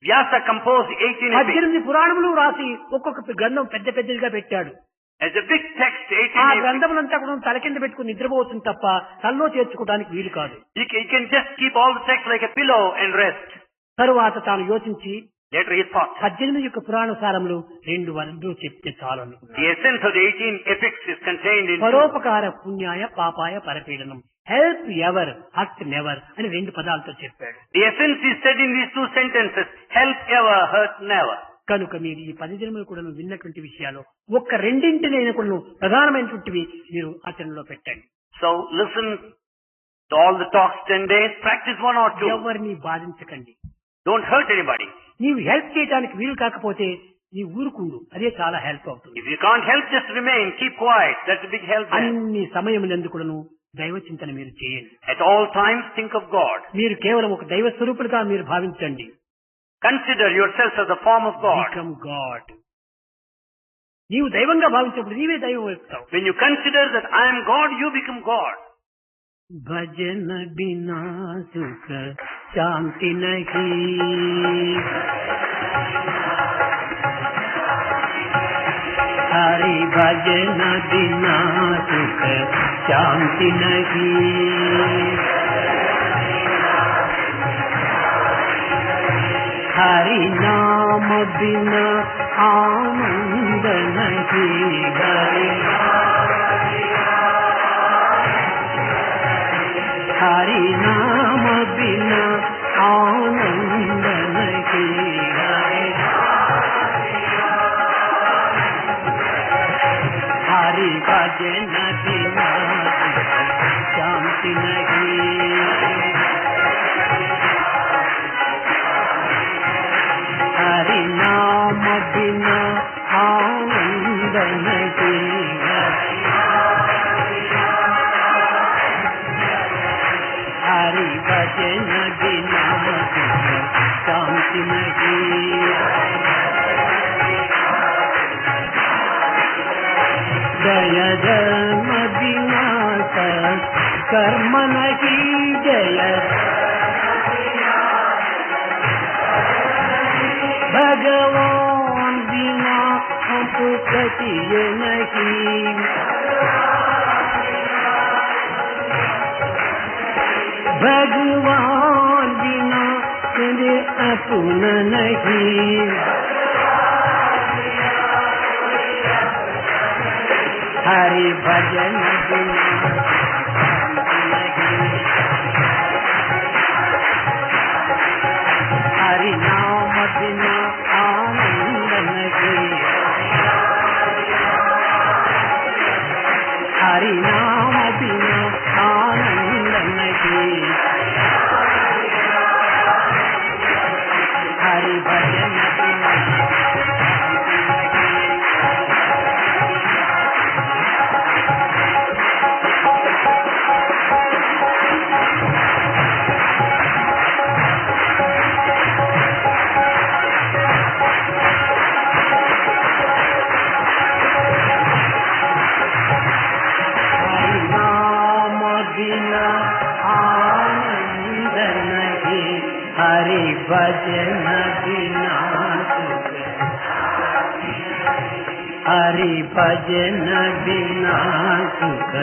Vyasa composed 18 epics. 18 పురాణములు రాసి ఒక్కొక్క గ్రంథం పెద్ద పెద్దదిగా పెట్టాడు. As a big text, ఆ 18 epics. గ్రంథములంతా కూడా తల కింద పెట్టుకుని నిద్రపోతుంది తప్ప తల్లో చేర్చుకోవడానికి వీలు కాదు. You can just keep all the text like a pillow and rest. తరువాత తాను యోచించి Later he thought, 18 యొక్క పురాణ సారములు 2 వరకు చెప్తే చాలు అనుకున్నాడు. the essence of the 18 epics is contained in పరోపకార పుణ్యాయ పాపాయ పరపీడనం, హెల్ప్ ఎవర్ హర్ట్ నెవర్ అని 2 పదాలతో చెప్పాడు. The essence is said in these 2 sentences, help ever, hurt never. కనుక మీరు ఈ 10 దినములు కూడా విన్నటువంటి విషయాలు ఒక్క రెండింటినైనా కూడా ప్రధానమైనటువంటివి మీరు ఆచరణలో పెట్టండి. So listen to all the talks 10 days, practice 1 or 2. ఎవరిని బాధించకండి. Don't hurt anybody. నీవు హెల్ప్ చేయడానికి వీలు కాకపోతే నీ ఊరుకుండు, అదే చాలా హెల్ప్ అవుతుంది. If you can't help, just remain, keep quiet. That's a big help there. అన్ని సమయమునందు కూడాను దైవ చింతన మీరు చేయండి. At all times think of God. మీరు కేవలం ఒక దైవ స్వరూపులుగా మీరు భావించండి. Consider yourself as a form of God. Become God. నీవు దైవంగా భావించినప్పుడు నీవే దైవం అవుతావు. When you consider that I am God, you become God. భజన బినా సుఖ శాంతి నహీ, హరి భజన బినా సుఖ శాంతి నహీ, హరి నామ బినా ఆనంద నహీ, హరి నామ బినా ఆనంద నహీ, హరి భజన బినా శాంతి నహీ, హరి నామ బినా ఆనంద నహీ, హరి భజన బినా శాంతి నహీ, జయ ధర్మ బినా కర్మ నహీ, జయ భగవాన్ బినా హంకు కతియ నహీ, भगवान बिना तेरे अपना नहीं, हरि भजन बिना शांति नहीं, हरि नाम बिना आनंद नहीं, हरि नाम बिना आनंद नहीं, हरि भजन बिना हरि भजन बिना हरि भजन बिना सुख